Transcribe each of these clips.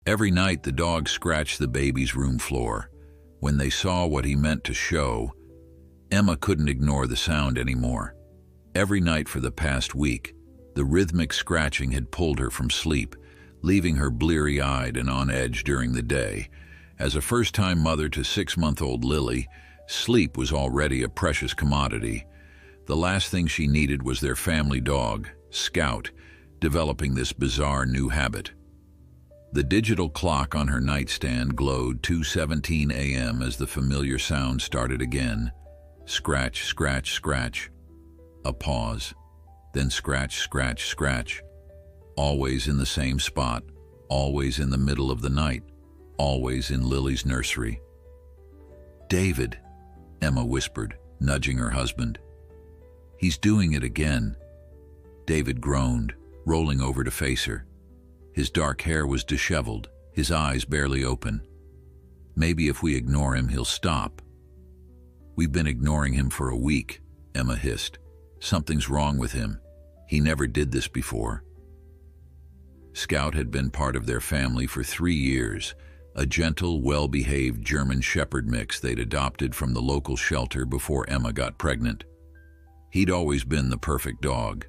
Every night the dog scratched the baby's room floor. When they saw what he meant to show, Emma couldn't ignore the sound anymore. Every night for the past week, the rhythmic scratching had pulled her from sleep, leaving her bleary-eyed and on edge during the day. As a first-time mother to 6-month-old Lily, sleep was already a precious commodity. The last thing she needed was their family dog, Scout, developing this bizarre new habit. The digital clock on her nightstand glowed 2:17 a.m. as the familiar sound started again. Scratch, scratch, scratch. A pause. Then scratch, scratch, scratch. Always in the same spot. Always in the middle of the night. Always in Lily's nursery. "David," Emma whispered, nudging her husband. "He's doing it again." David groaned, rolling over to face her. His dark hair was disheveled, his eyes barely open. "Maybe if we ignore him, he'll stop." "We've been ignoring him for a week," Emma hissed. "Something's wrong with him. He never did this before." Scout had been part of their family for 3 years, a gentle, well-behaved German Shepherd mix they'd adopted from the local shelter before Emma got pregnant. He'd always been the perfect dog,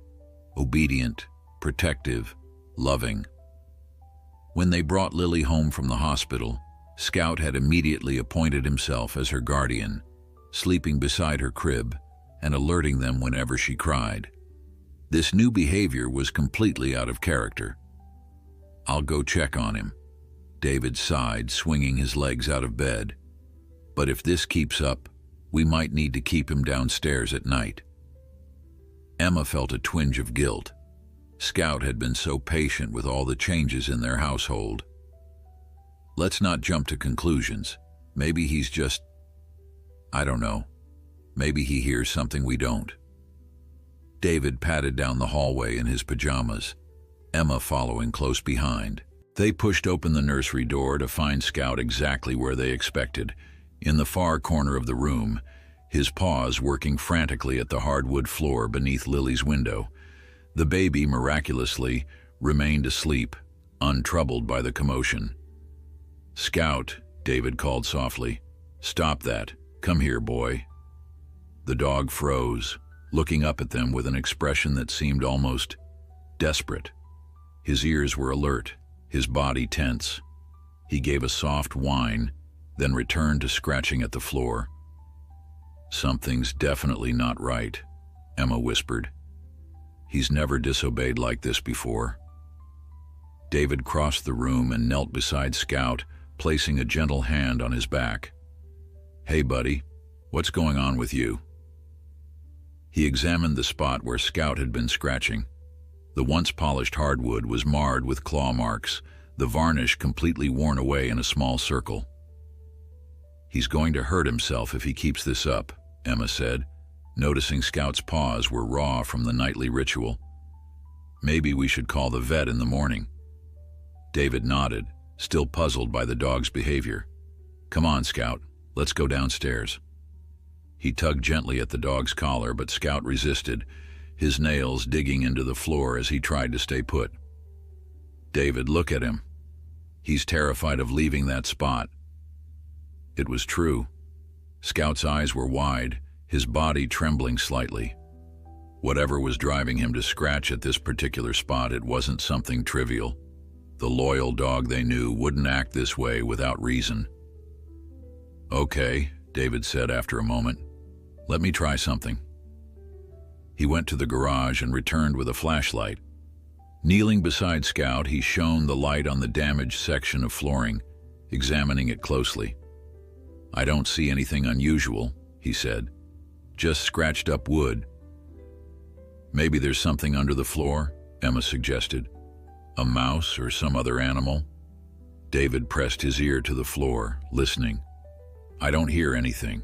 obedient, protective, loving. When they brought Lily home from the hospital, Scout had immediately appointed himself as her guardian, sleeping beside her crib and alerting them whenever she cried. This new behavior was completely out of character. "I'll go check on him," David sighed, swinging his legs out of bed. "But if this keeps up, we might need to keep him downstairs at night." Emma felt a twinge of guilt. Scout had been so patient with all the changes in their household. "Let's not jump to conclusions. Maybe he's just, I don't know. Maybe he hears something we don't." David padded down the hallway in his pajamas, Emma following close behind. They pushed open the nursery door to find Scout exactly where they expected, in the far corner of the room, his paws working frantically at the hardwood floor beneath Lily's window. The baby, miraculously, remained asleep, untroubled by the commotion. "Scout," David called softly. "Stop that. Come here, boy." The dog froze, looking up at them with an expression that seemed almost desperate. His ears were alert, his body tense. He gave a soft whine, then returned to scratching at the floor. "Something's definitely not right," Emma whispered. "He's never disobeyed like this before." David crossed the room and knelt beside Scout, placing a gentle hand on his back. "Hey, buddy, what's going on with you?" He examined the spot where Scout had been scratching. The once polished hardwood was marred with claw marks, the varnish completely worn away in a small circle. "He's going to hurt himself if he keeps this up," Emma said, noticing Scout's paws were raw from the nightly ritual. "Maybe we should call the vet in the morning." David nodded, still puzzled by the dog's behavior. "Come on, Scout, let's go downstairs." He tugged gently at the dog's collar, but Scout resisted, his nails digging into the floor as he tried to stay put. "David, look at him. He's terrified of leaving that spot." It was true. Scout's eyes were wide, his body trembling slightly. Whatever was driving him to scratch at this particular spot, it wasn't something trivial. The loyal dog they knew wouldn't act this way without reason. "Okay," David said after a moment. "Let me try something." He went to the garage and returned with a flashlight. Kneeling beside Scout, he shone the light on the damaged section of flooring, examining it closely. "I don't see anything unusual," he said. "Just scratched up wood." "Maybe there's something under the floor," Emma suggested. "A mouse or some other animal?" David pressed his ear to the floor, listening. "I don't hear anything."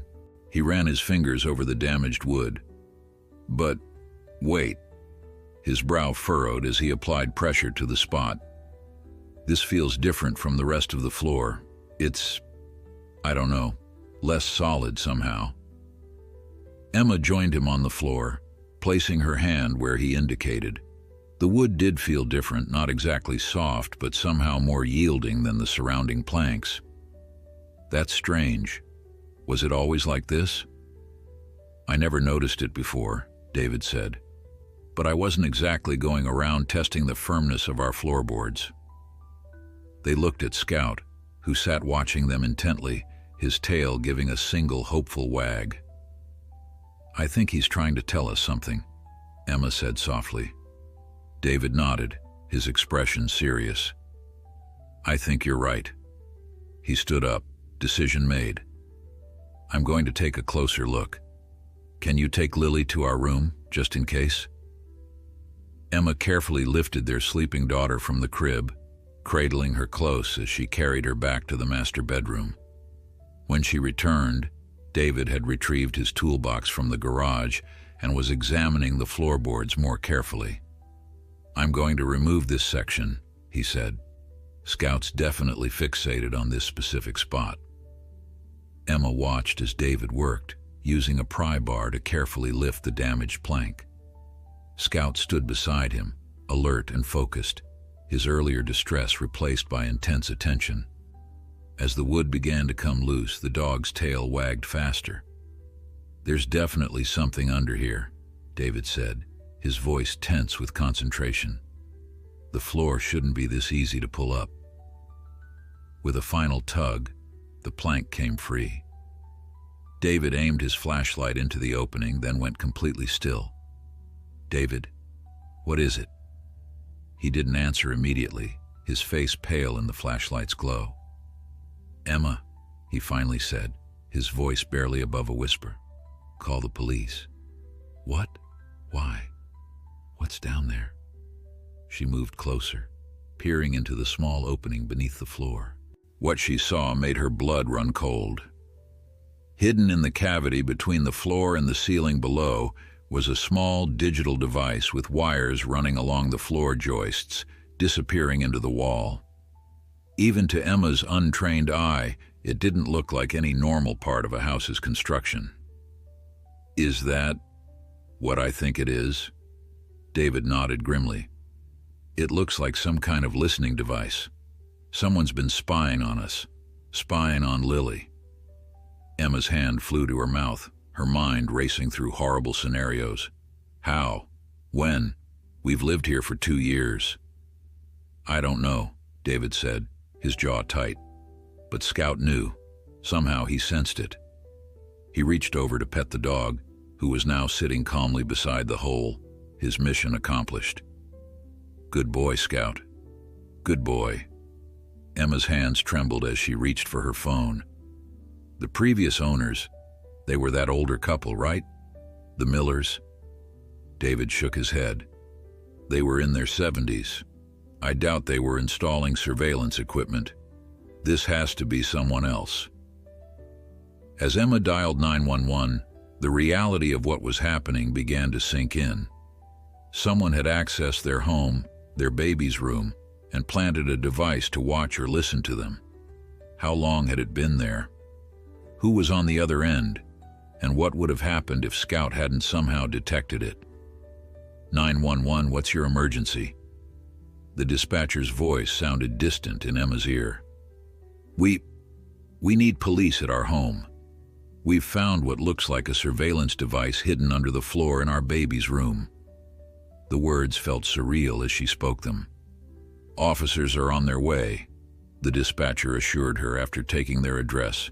He ran his fingers over the damaged wood. "But, wait." His brow furrowed as he applied pressure to the spot. "This feels different from the rest of the floor. It's, I don't know, less solid somehow." Emma joined him on the floor, placing her hand where he indicated. The wood did feel different, not exactly soft, but somehow more yielding than the surrounding planks. That's strange. Was it always like this? I never noticed it before, David said, but I wasn't exactly going around testing the firmness of our floorboards. They looked at Scout, who sat watching them intently, his tail giving a single hopeful wag. I think he's trying to tell us something, Emma said softly. David nodded, his expression serious. I think you're right. He stood up, decision made. I'm going to take a closer look. Can you take Lily to our room, just in case? Emma carefully lifted their sleeping daughter from the crib, cradling her close as she carried her back to the master bedroom. When she returned, David had retrieved his toolbox from the garage and was examining the floorboards more carefully. I'm going to remove this section, he said. Scout's definitely fixated on this specific spot. Emma watched as David worked, using a pry bar to carefully lift the damaged plank. Scout stood beside him, alert and focused, his earlier distress replaced by intense attention. As the wood began to come loose, the dog's tail wagged faster. There's definitely something under here, David said, his voice tense with concentration. The floor shouldn't be this easy to pull up. With a final tug, the plank came free. David aimed his flashlight into the opening, then went completely still. David, what is it? He didn't answer immediately, his face pale in the flashlight's glow. Emma, he finally said, his voice barely above a whisper. Call the police. What? Why? What's down there? She moved closer, peering into the small opening beneath the floor. What she saw made her blood run cold. Hidden in the cavity between the floor and the ceiling below was a small digital device with wires running along the floor joists, disappearing into the wall. Even to Emma's untrained eye, it didn't look like any normal part of a house's construction. Is that what I think it is? David nodded grimly. It looks like some kind of listening device. Someone's been spying on us, spying on Lily. Emma's hand flew to her mouth, her mind racing through horrible scenarios. How? When? We've lived here for 2 years. I don't know, David said, his jaw tight. But Scout knew. Somehow he sensed it. He reached over to pet the dog, who was now sitting calmly beside the hole, his mission accomplished. Good boy, Scout. Good boy. Emma's hands trembled as she reached for her phone. The previous owners, they were that older couple, right? The Millers? David shook his head. They were in their 70s. I doubt they were installing surveillance equipment. This has to be someone else. As Emma dialed 911, the reality of what was happening began to sink in. Someone had accessed their home, their baby's room, and planted a device to watch or listen to them. How long had it been there? Who was on the other end? And what would have happened if Scout hadn't somehow detected it? 911, what's your emergency? The dispatcher's voice sounded distant in Emma's ear. We need police at our home. We've found what looks like a surveillance device hidden under the floor in our baby's room. The words felt surreal as she spoke them. Officers are on their way, the dispatcher assured her after taking their address.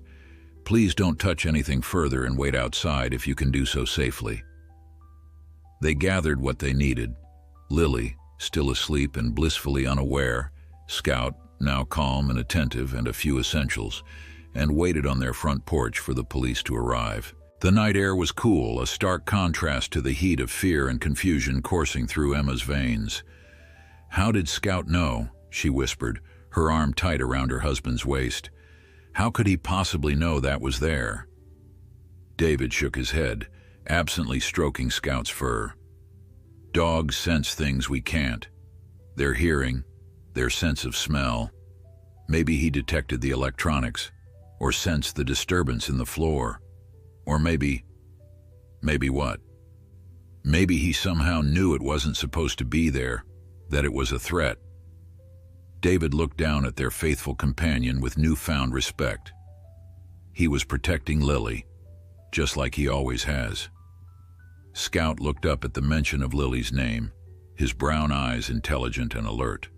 Please don't touch anything further and wait outside if you can do so safely. They gathered what they needed. Lily, still asleep and blissfully unaware, Scout, now calm and attentive, and a few essentials, and waited on their front porch for the police to arrive. The night air was cool, a stark contrast to the heat of fear and confusion coursing through Emma's veins. How did Scout know? She whispered, her arm tight around her husband's waist. How could he possibly know that was there? David shook his head, absently stroking Scout's fur. Dogs sense things we can't. Their hearing, their sense of smell. Maybe he detected the electronics, or sensed the disturbance in the floor. Or maybe what? Maybe he somehow knew it wasn't supposed to be there, That it was a threat. David looked down at their faithful companion with newfound respect. He was protecting Lily, just like he always has. Scout looked up at the mention of Lily's name, his brown eyes intelligent and alert.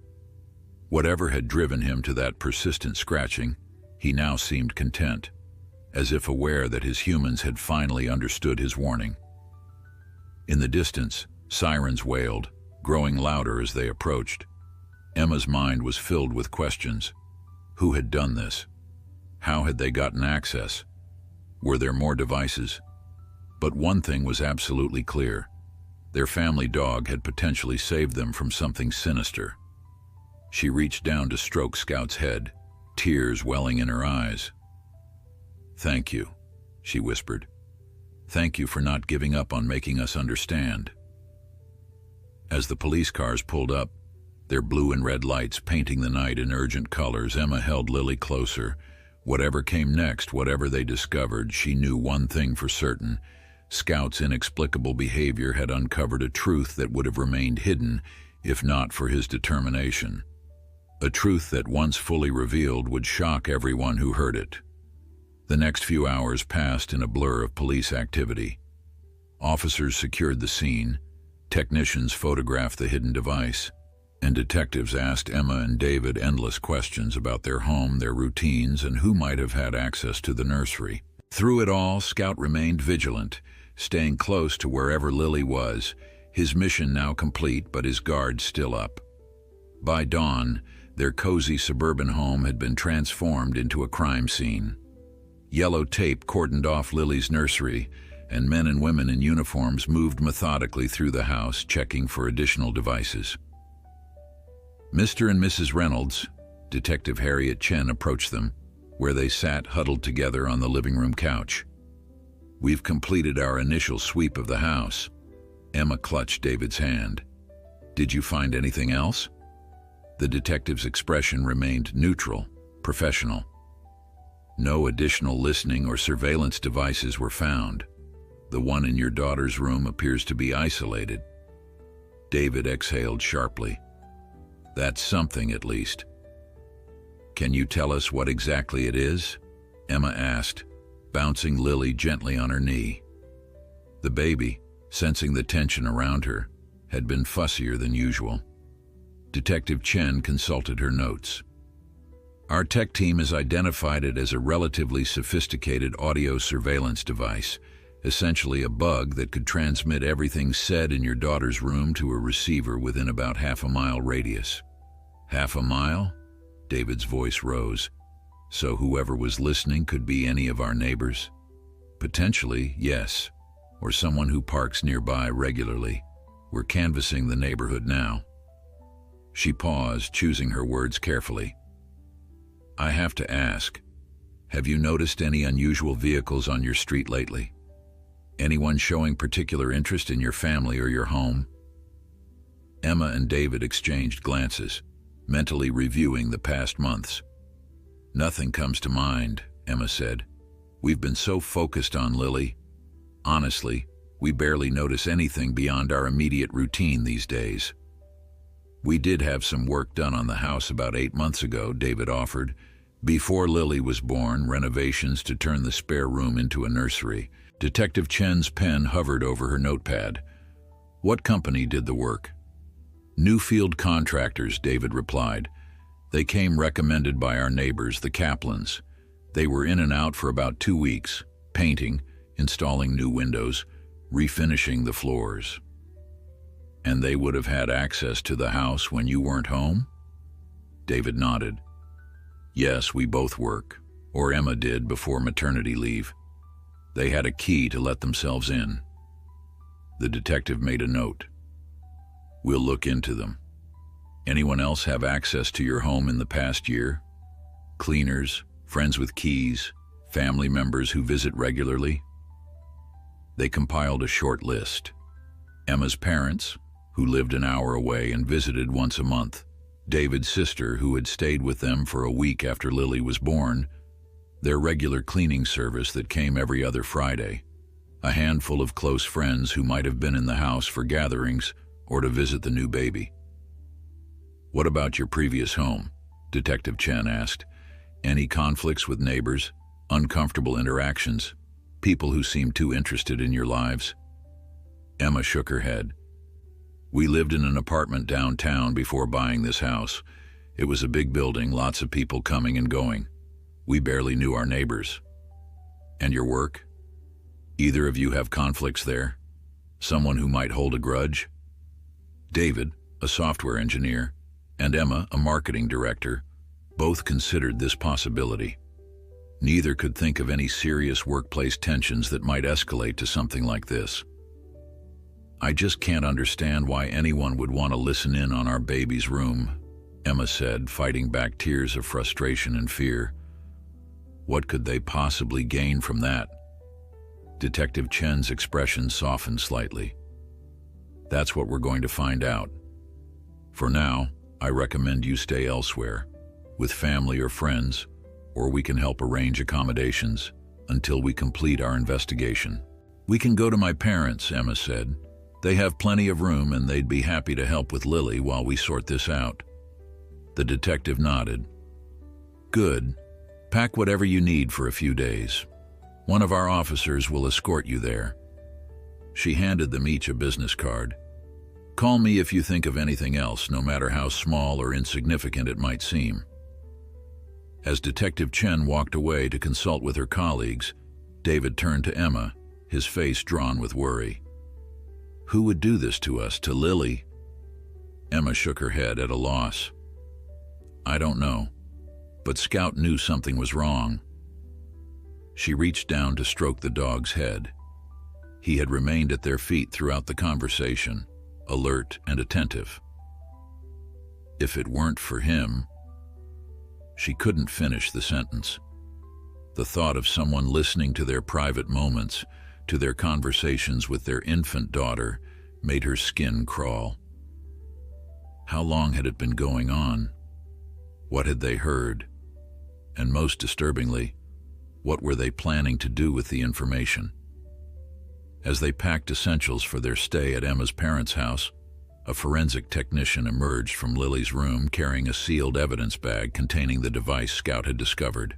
Whatever had driven him to that persistent scratching, he now seemed content, as if aware that his humans had finally understood his warning. In the distance, sirens wailed, growing louder as they approached. Emma's mind was filled with questions. Who had done this? How had they gotten access? Were there more devices? But one thing was absolutely clear. Their family dog had potentially saved them from something sinister. She reached down to stroke Scout's head, tears welling in her eyes. "Thank you," she whispered. "Thank you for not giving up on making us understand." As the police cars pulled up, their blue and red lights painting the night in urgent colors, Emma held Lily closer. Whatever came next, whatever they discovered, she knew one thing for certain. Scout's inexplicable behavior had uncovered a truth that would have remained hidden if not for his determination. A truth that, once fully revealed, would shock everyone who heard it. The next few hours passed in a blur of police activity. Officers secured the scene, technicians photographed the hidden device, and detectives asked Emma and David endless questions about their home, their routines, and who might have had access to the nursery. Through it all, Scout remained vigilant, staying close to wherever Lily was, his mission now complete but his guard still up. By dawn, their cozy suburban home had been transformed into a crime scene. Yellow tape cordoned off Lily's nursery, and men and women in uniforms moved methodically through the house, checking for additional devices. Mr. and Mrs. Reynolds, Detective Harriet Chen, approached them, where they sat huddled together on the living room couch. "We've completed our initial sweep of the house." Emma clutched David's hand. "Did you find anything else?" The detective's expression remained neutral, professional. "No additional listening or surveillance devices were found. The one in your daughter's room appears to be isolated." David exhaled sharply. "That's something, at least." "Can you tell us what exactly it is?" Emma asked, bouncing Lily gently on her knee. The baby, sensing the tension around her, had been fussier than usual. Detective Chen consulted her notes. "Our tech team has identified it as a relatively sophisticated audio surveillance device, essentially a bug that could transmit everything said in your daughter's room to a receiver within about half-a-mile radius." "Half a mile?" David's voice rose. "So whoever was listening could be any of our neighbors?" "Potentially, yes. Or someone who parks nearby regularly. We're canvassing the neighborhood now." She paused, choosing her words carefully. "I have to ask, have you noticed any unusual vehicles on your street lately? Anyone showing particular interest in your family or your home?" Emma and David exchanged glances, mentally reviewing the past months. "Nothing comes to mind," Emma said. "We've been so focused on Lily. Honestly, we barely notice anything beyond our immediate routine these days." "We did have some work done on the house about 8 months ago," David offered. "Before Lily was born, renovations to turn the spare room into a nursery." Detective Chen's pen hovered over her notepad. "What company did the work?" "Newfield Contractors," David replied. "They came recommended by our neighbors, the Kaplans. They were in and out for about 2 weeks, painting, installing new windows, refinishing the floors." "And they would have had access to the house when you weren't home?" David nodded. "Yes, we both work, or Emma did before maternity leave. They had a key to let themselves in." The detective made a note. "We'll look into them. Anyone else have access to your home in the past year? Cleaners, friends with keys, family members who visit regularly?" They compiled a short list. Emma's parents, who lived an hour away and visited once a month. David's sister, who had stayed with them for a week after Lily was born. Their regular cleaning service that came every other Friday. A handful of close friends who might have been in the house for gatherings or to visit the new baby. What about your previous home? Detective Chen asked. Any conflicts with neighbors? Uncomfortable interactions? People who seemed too interested in your lives? Emma shook her head. We lived in an apartment downtown before buying this house. It was a big building, lots of people coming and going. We barely knew our neighbors. And your work? Either of you have conflicts there? Someone who might hold a grudge? David, a software engineer, and Emma, a marketing director, both considered this possibility. Neither could think of any serious workplace tensions that might escalate to something like this. I just can't understand why anyone would want to listen in on our baby's room, Emma said, fighting back tears of frustration and fear. What could they possibly gain from that? Detective Chen's expression softened slightly. That's what we're going to find out. For now, I recommend you stay elsewhere, with family or friends, or we can help arrange accommodations until we complete our investigation. We can go to my parents, Emma said. They have plenty of room and they'd be happy to help with Lily while we sort this out. The detective nodded. Good. Pack whatever you need for a few days. One of our officers will escort you there. She handed them each a business card. Call me if you think of anything else, no matter how small or insignificant it might seem. As Detective Chen walked away to consult with her colleagues, David turned to Emma, his face drawn with worry. Who would do this to us, to Lily? Emma shook her head at a loss. I don't know, but Scout knew something was wrong. She reached down to stroke the dog's head. He had remained at their feet throughout the conversation, alert and attentive. If it weren't for him... She couldn't finish the sentence. The thought of someone listening to their private moments, to their conversations with their infant daughter, made her skin crawl. How long had it been going on? What had they heard? And most disturbingly, what were they planning to do with the information? As they packed essentials for their stay at Emma's parents' house, a forensic technician emerged from Lily's room carrying a sealed evidence bag containing the device Scout had discovered.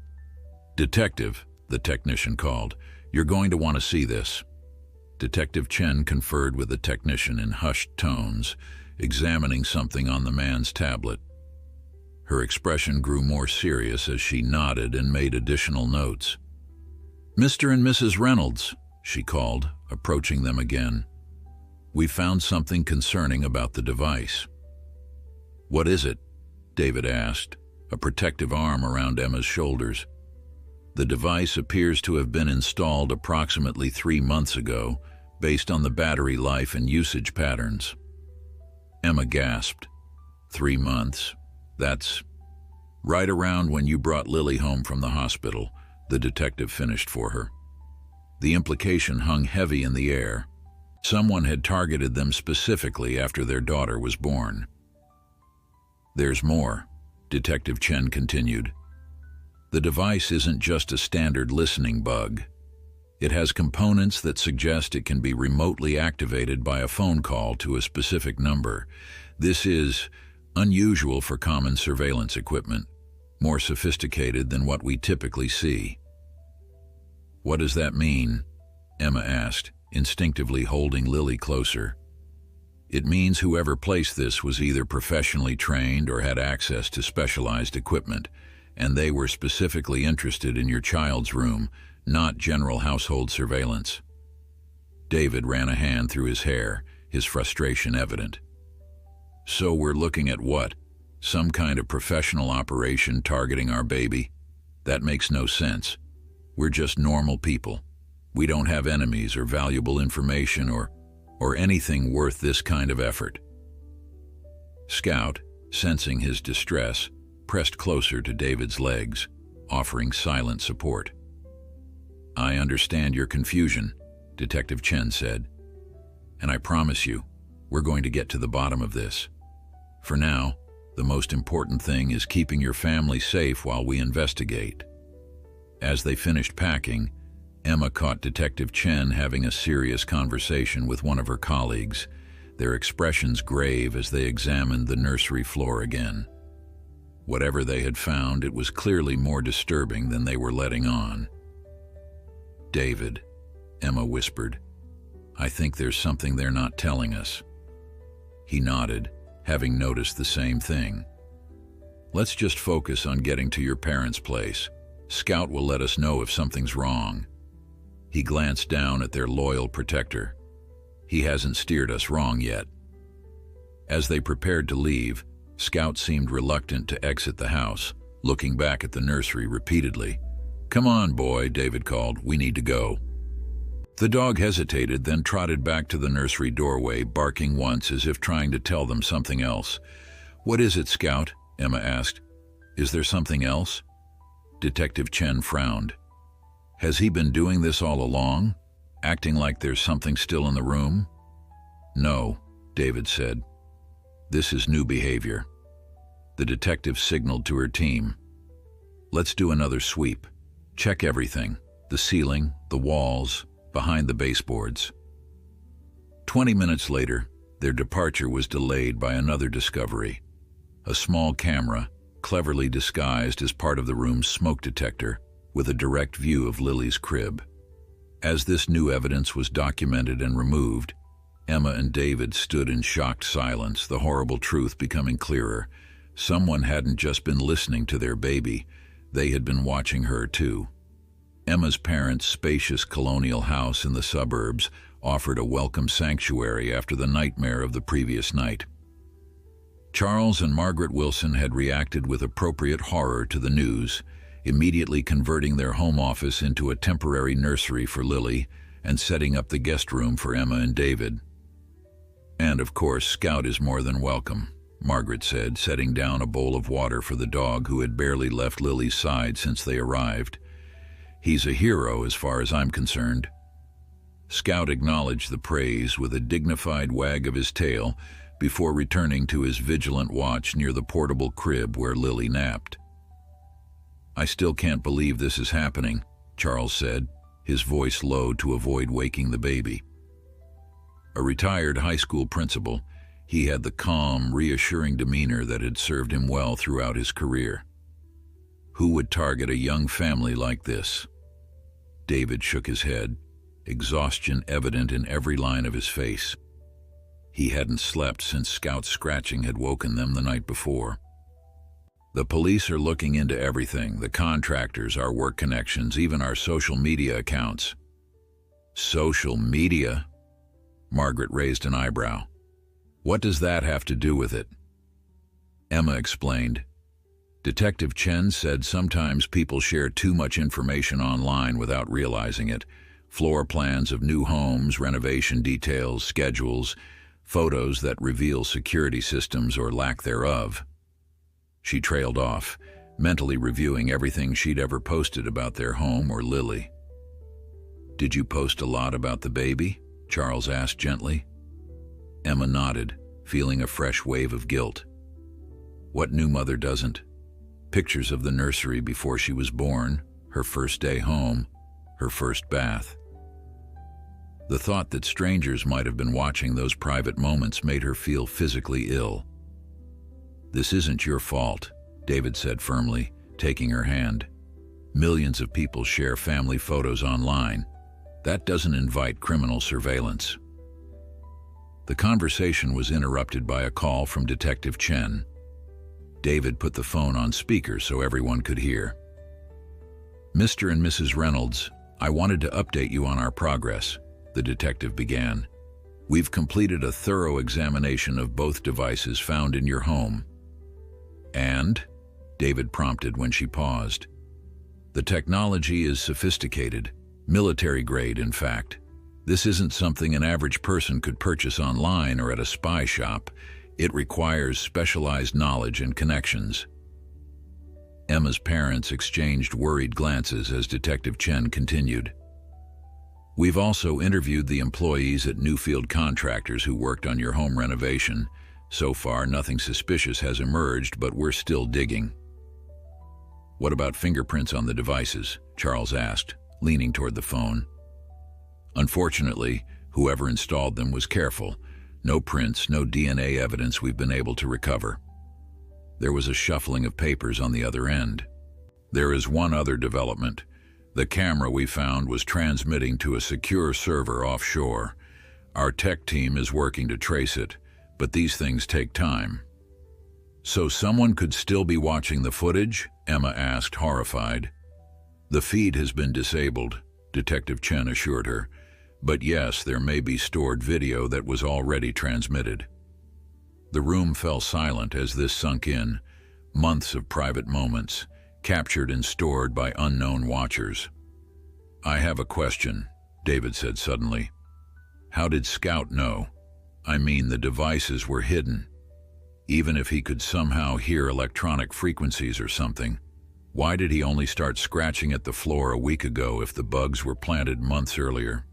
Detective, the technician called, you're going to want to see this. Detective Chen conferred with the technician in hushed tones, examining something on the man's tablet. Her expression grew more serious as she nodded and made additional notes. Mr. and Mrs. Reynolds, she called, approaching them again. We found something concerning about the device. What is it? David asked, a protective arm around Emma's shoulders. The device appears to have been installed approximately 3 months ago, based on the battery life and usage patterns. Emma gasped. 3 months? That's right around when you brought Lily home from the hospital, the detective finished for her. The implication hung heavy in the air. Someone had targeted them specifically after their daughter was born. There's more, Detective Chen continued. The device isn't just a standard listening bug. It has components that suggest it can be remotely activated by a phone call to a specific number. This is unusual for common surveillance equipment, more sophisticated than what we typically see. What does that mean? Emma asked, instinctively holding Lily closer. It means whoever placed this was either professionally trained or had access to specialized equipment, and they were specifically interested in your child's room, not general household surveillance. David ran a hand through his hair, his frustration evident. So we're looking at what? Some kind of professional operation targeting our baby? That makes no sense. We're just normal people. We don't have enemies or valuable information or anything worth this kind of effort. Scout, sensing his distress, pressed closer to David's legs, offering silent support. I understand your confusion, Detective Chen said. And I promise you, we're going to get to the bottom of this. For now, the most important thing is keeping your family safe while we investigate. As they finished packing, Emma caught Detective Chen having a serious conversation with one of her colleagues. their expressions grave as they examined the nursery floor again. Whatever they had found, it was clearly more disturbing than they were letting on. "David," Emma whispered, "I think there's something they're not telling us." He nodded, having noticed the same thing. "Let's just focus on getting to your parents' place. Scout will let us know if something's wrong." He glanced down at their loyal protector. "He hasn't steered us wrong yet." As they prepared to leave, Scout seemed reluctant to exit the house, looking back at the nursery repeatedly. "Come on, boy," David called. "We need to go." The dog hesitated, then trotted back to the nursery doorway, barking once as if trying to tell them something else. "What is it, Scout?" Emma asked. "Is there something else?" Detective Chen frowned. "Has he been doing this all along? Acting like there's something still in the room?" "No," David said. "This is new behavior." The detective signaled to her team. "Let's do another sweep. Check everything, the ceiling, the walls, behind the baseboards." 20 minutes later, their departure was delayed by another discovery. A small camera, cleverly disguised as part of the room's smoke detector, with a direct view of Lily's crib. As this new evidence was documented and removed, Emma and David stood in shocked silence, the horrible truth becoming clearer. Someone hadn't just been listening to their baby, they had been watching her too. Emma's parents' spacious colonial house in the suburbs offered a welcome sanctuary after the nightmare of the previous night. Charles and Margaret Wilson had reacted with appropriate horror to the news, immediately converting their home office into a temporary nursery for Lily and setting up the guest room for Emma and David. "And of course, Scout is more than welcome," Margaret said, setting down a bowl of water for the dog who had barely left Lily's side since they arrived. "He's a hero as far as I'm concerned." Scout acknowledged the praise with a dignified wag of his tail before returning to his vigilant watch near the portable crib where Lily napped. "I still can't believe this is happening," Charles said, his voice low to avoid waking the baby. A retired high school principal, he had the calm, reassuring demeanor that had served him well throughout his career. Who would target a young family like this? David shook his head, exhaustion evident in every line of his face. He hadn't slept since Scout's scratching had woken them the night before. "The police are looking into everything, the contractors, our work connections, even our social media accounts." "Social media?" Margaret raised an eyebrow. "What does that have to do with it?" Emma explained. "Detective Chen said sometimes people share too much information online without realizing it. Floor plans of new homes, renovation details, schedules, photos that reveal security systems or lack thereof." She trailed off, mentally reviewing everything she'd ever posted about their home or Lily. "Did you post a lot about the baby?" Charles asked gently. Emma nodded, feeling a fresh wave of guilt. What new mother doesn't? Pictures of the nursery before she was born, her first day home, her first bath. The thought that strangers might have been watching those private moments made her feel physically ill. "This isn't your fault," David said firmly, taking her hand. "Millions of people share family photos online. That doesn't invite criminal surveillance." The conversation was interrupted by a call from Detective Chen. David put the phone on speaker so everyone could hear. "Mr. and Mrs. Reynolds, I wanted to update you on our progress," the detective began. "We've completed a thorough examination of both devices found in your home." "And?" David prompted when she paused. "The technology is sophisticated, military grade in fact. This isn't something an average person could purchase online or at a spy shop. It requires specialized knowledge and connections." Emma's parents exchanged worried glances as Detective Chen continued. "We've also interviewed the employees at Newfield Contractors who worked on your home renovation. So far, nothing suspicious has emerged, but we're still digging." "What about fingerprints on the devices?" Charles asked, leaning toward the phone. "Unfortunately, whoever installed them was careful. No prints, no DNA evidence we've been able to recover. There was a shuffling of papers on the other end. There is one other development. The camera we found was transmitting to a secure server offshore. Our tech team is working to trace it, but these things take time. So someone could still be watching the footage? Emma asked, horrified. The feed has been disabled, Detective Chen assured her. But yes, there may be stored video that was already transmitted. The room fell silent as this sunk in. Months of private moments, captured and stored by unknown watchers. I have a question, David said suddenly. How did Scout know? I mean, the devices were hidden. Even if he could somehow hear electronic frequencies or something, why did he only start scratching at the floor a week ago if the bugs were planted months earlier?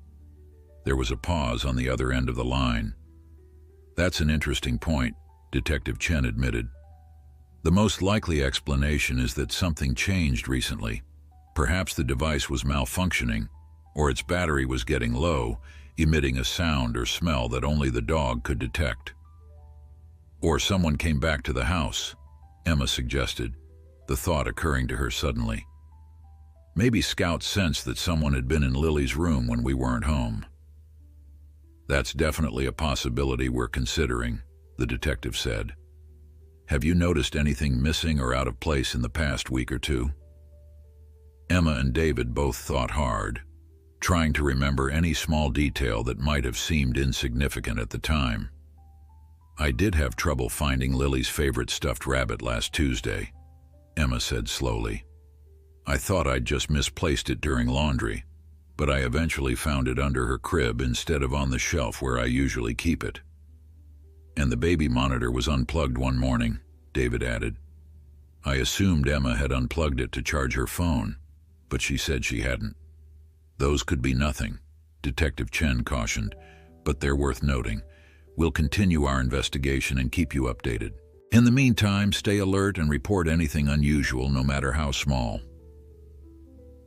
There was a pause on the other end of the line. That's an interesting point, Detective Chen admitted. The most likely explanation is that something changed recently. Perhaps the device was malfunctioning, or its battery was getting low, emitting a sound or smell that only the dog could detect. Or someone came back to the house, Emma suggested, the thought occurring to her suddenly. Maybe Scout sensed that someone had been in Lily's room when we weren't home. That's definitely a possibility we're considering, the detective said. Have you noticed anything missing or out of place in the past week or two? Emma and David both thought hard, trying to remember any small detail that might have seemed insignificant at the time. I did have trouble finding Lily's favorite stuffed rabbit last Tuesday, Emma said slowly. I thought I'd just misplaced it during laundry, but I eventually found it under her crib instead of on the shelf where I usually keep it. And the baby monitor was unplugged one morning, David added. I assumed Emma had unplugged it to charge her phone, but she said she hadn't. Those could be nothing, Detective Chen cautioned, but they're worth noting. We'll continue our investigation and keep you updated. In the meantime, stay alert and report anything unusual, no matter how small.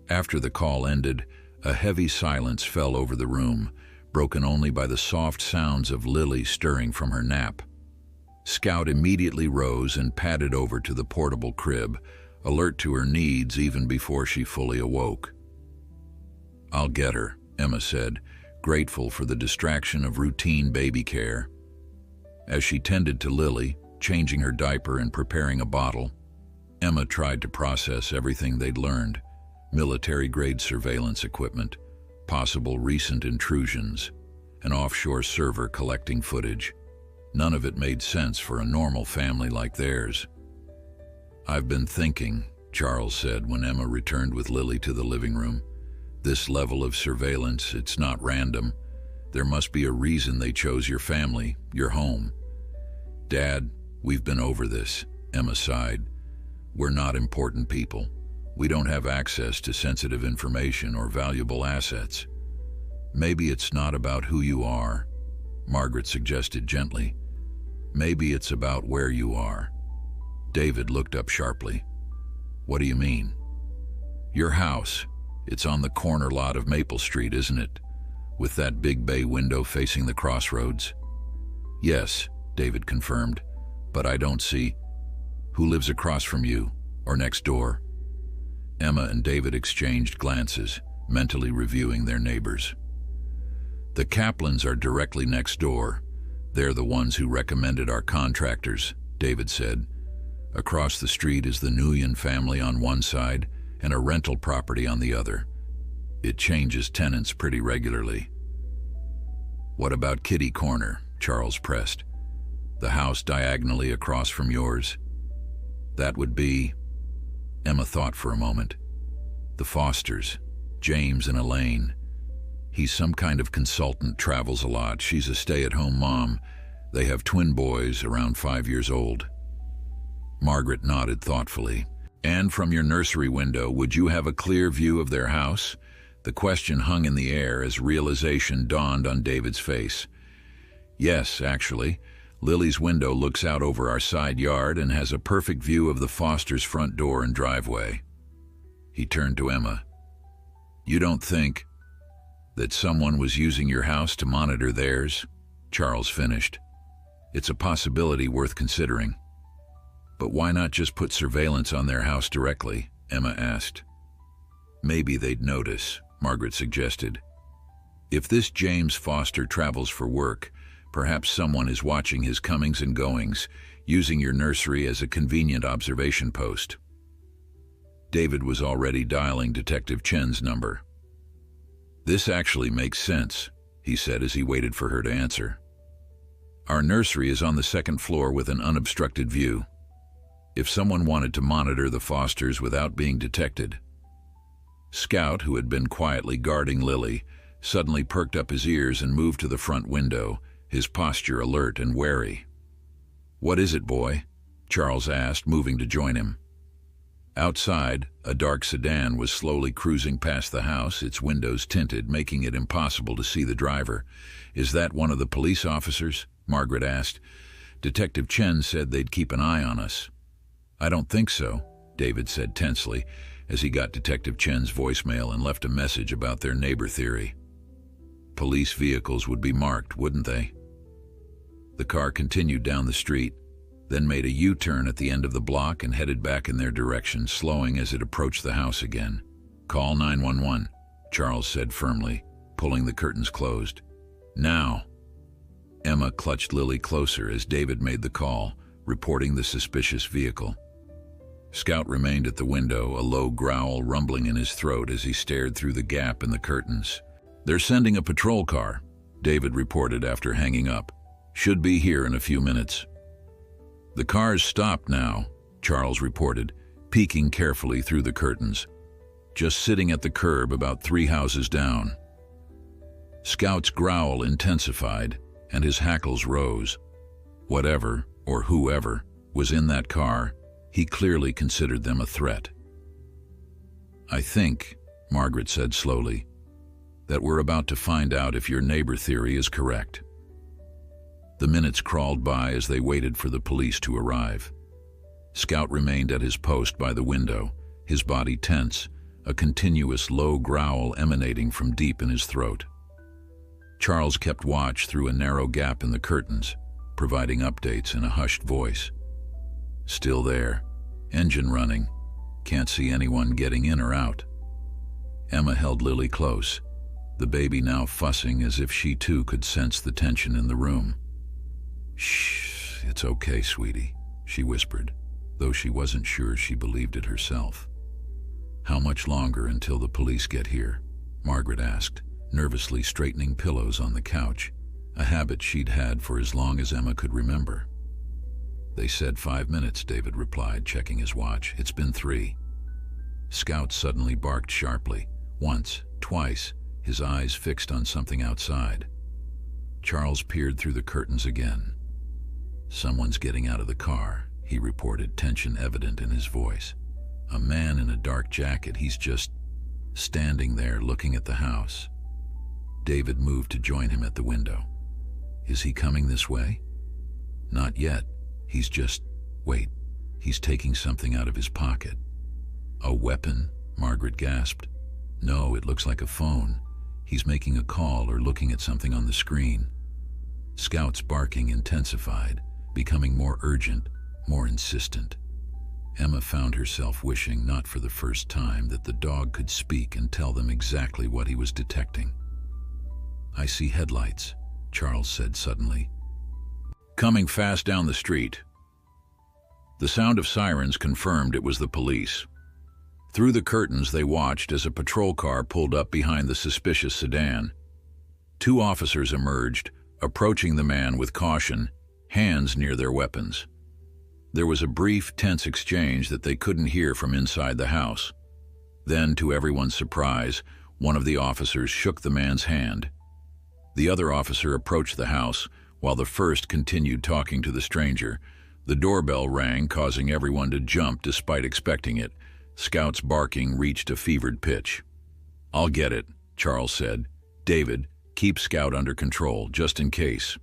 After the call ended, a heavy silence fell over the room, broken only by the soft sounds of Lily stirring from her nap. Scout immediately rose and padded over to the portable crib, alert to her needs even before she fully awoke. I'll get her, Emma said, grateful for the distraction of routine baby care. As she tended to Lily, changing her diaper and preparing a bottle, Emma tried to process everything they'd learned. Military-grade surveillance equipment, possible recent intrusions, an offshore server collecting footage. None of it made sense for a normal family like theirs. I've been thinking, Charles said when Emma returned with Lily to the living room. This level of surveillance, it's not random. There must be a reason they chose your family, your home. Dad, we've been over this, Emma sighed. We're not important people. We don't have access to sensitive information or valuable assets. Maybe it's not about who you are, Margaret suggested gently. Maybe it's about where you are. David looked up sharply. What do you mean? Your house. It's on the corner lot of Maple Street, isn't it? With that big bay window facing the crossroads. Yes, David confirmed, but I don't see. Who lives across from you, or next door? Emma and David exchanged glances, mentally reviewing their neighbors. The Kaplans are directly next door. They're the ones who recommended our contractors, David said. Across the street is the Nguyen family on one side and a rental property on the other. It changes tenants pretty regularly. What about Kitty Corner? Charles pressed. The house diagonally across from yours? That would be... Emma thought for a moment. The Fosters, James and Elaine. He's some kind of consultant, travels a lot. She's a stay-at-home mom. They have twin boys around 5 years old. Margaret nodded thoughtfully. And from your nursery window, would you have a clear view of their house? The question hung in the air as realization dawned on David's face. Yes, actually. Lily's window looks out over our side yard and has a perfect view of the Fosters' front door and driveway. He turned to Emma. You don't think that someone was using your house to monitor theirs? Charles finished. "It's a possibility worth considering." "But why not just put surveillance on their house directly?" Emma asked. "Maybe they'd notice," Margaret suggested. "If this James Foster travels for work, perhaps someone is watching his comings and goings, using your nursery as a convenient observation post." David was already dialing Detective Chen's number. "This actually makes sense," he said as he waited for her to answer. "Our nursery is on the second floor with an unobstructed view. If someone wanted to monitor the Fosters without being detected..." Scout, who had been quietly guarding Lily, suddenly perked up his ears and moved to the front window, his posture alert and wary. "What is it, boy?" Charles asked, moving to join him. Outside, a dark sedan was slowly cruising past the house, its windows tinted, making it impossible to see the driver. "Is that one of the police officers?" Margaret asked. "Detective Chen said they'd keep an eye on us." "I don't think so," David said tensely, as he got Detective Chen's voicemail and left a message about their neighbor theory. Police vehicles would be marked, wouldn't they? The car continued down the street, then made a U-turn at the end of the block and headed back in their direction, slowing as it approached the house again. "Call 911, Charles said firmly, pulling the curtains closed. "Now." Emma clutched Lily closer as David made the call, reporting the suspicious vehicle. Scout remained at the window, a low growl rumbling in his throat as he stared through the gap in the curtains. "They're sending a patrol car," David reported after hanging up. "Should be here in a few minutes." "The car's stopped now," Charles reported, peeking carefully through the curtains. "Just sitting at the curb about 3 houses down." Scout's growl intensified, and his hackles rose. Whatever, or whoever, was in that car, he clearly considered them a threat. "I think," Margaret said slowly, "that we're about to find out if your neighbor theory is correct." The minutes crawled by as they waited for the police to arrive. Scout remained at his post by the window, his body tense, a continuous low growl emanating from deep in his throat. Charles kept watch through a narrow gap in the curtains, providing updates in a hushed voice. "Still there. Engine running. Can't see anyone getting in or out." Emma held Lily close, the baby now fussing as if she too could sense the tension in the room. "Shh, it's okay, sweetie," she whispered, though she wasn't sure she believed it herself. "How much longer until the police get here?" Margaret asked, nervously straightening pillows on the couch, a habit she'd had for as long as Emma could remember. "They said 5 minutes, David replied, checking his watch. "It's been 3. Scout suddenly barked sharply, once, twice, his eyes fixed on something outside. Charles peered through the curtains again. "Someone's getting out of the car," he reported, tension evident in his voice. "A man in a dark jacket. He's just standing there looking at the house." David moved to join him at the window. "Is he coming this way?" "Not yet. He's just... Wait, he's taking something out of his pocket." "A weapon?" Margaret gasped. "No, it looks like a phone. He's making a call or looking at something on the screen." Scout's barking intensified, becoming more urgent, more insistent. Emma found herself wishing, not for the first time, that the dog could speak and tell them exactly what he was detecting. "I see headlights," Charles said suddenly. "Coming fast down the street." The sound of sirens confirmed it was the police. Through the curtains they watched as a patrol car pulled up behind the suspicious sedan. 2 officers emerged, approaching the man with caution, hands near their weapons. There was a brief, tense exchange that they couldn't hear from inside the house. Then, to everyone's surprise, one of the officers shook the man's hand. The other officer approached the house, while the first continued talking to the stranger. The doorbell rang, causing everyone to jump despite expecting it. Scout's barking reached a fevered pitch. "I'll get it," Charles said. "David, keep Scout under control, just in case."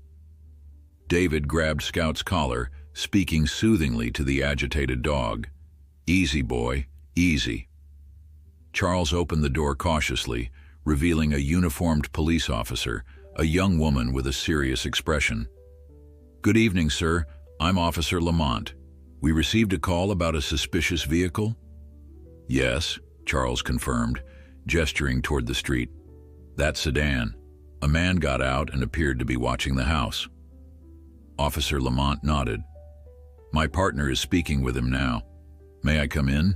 David grabbed Scout's collar, speaking soothingly to the agitated dog. "Easy, boy, easy." Charles opened the door cautiously, revealing a uniformed police officer, a young woman with a serious expression. "Good evening, sir. I'm Officer Lamont. We received a call about a suspicious vehicle?" "Yes," Charles confirmed, gesturing toward the street. "That sedan. A man got out and appeared to be watching the house." Officer Lamont nodded. "My partner is speaking with him now. May I come in?"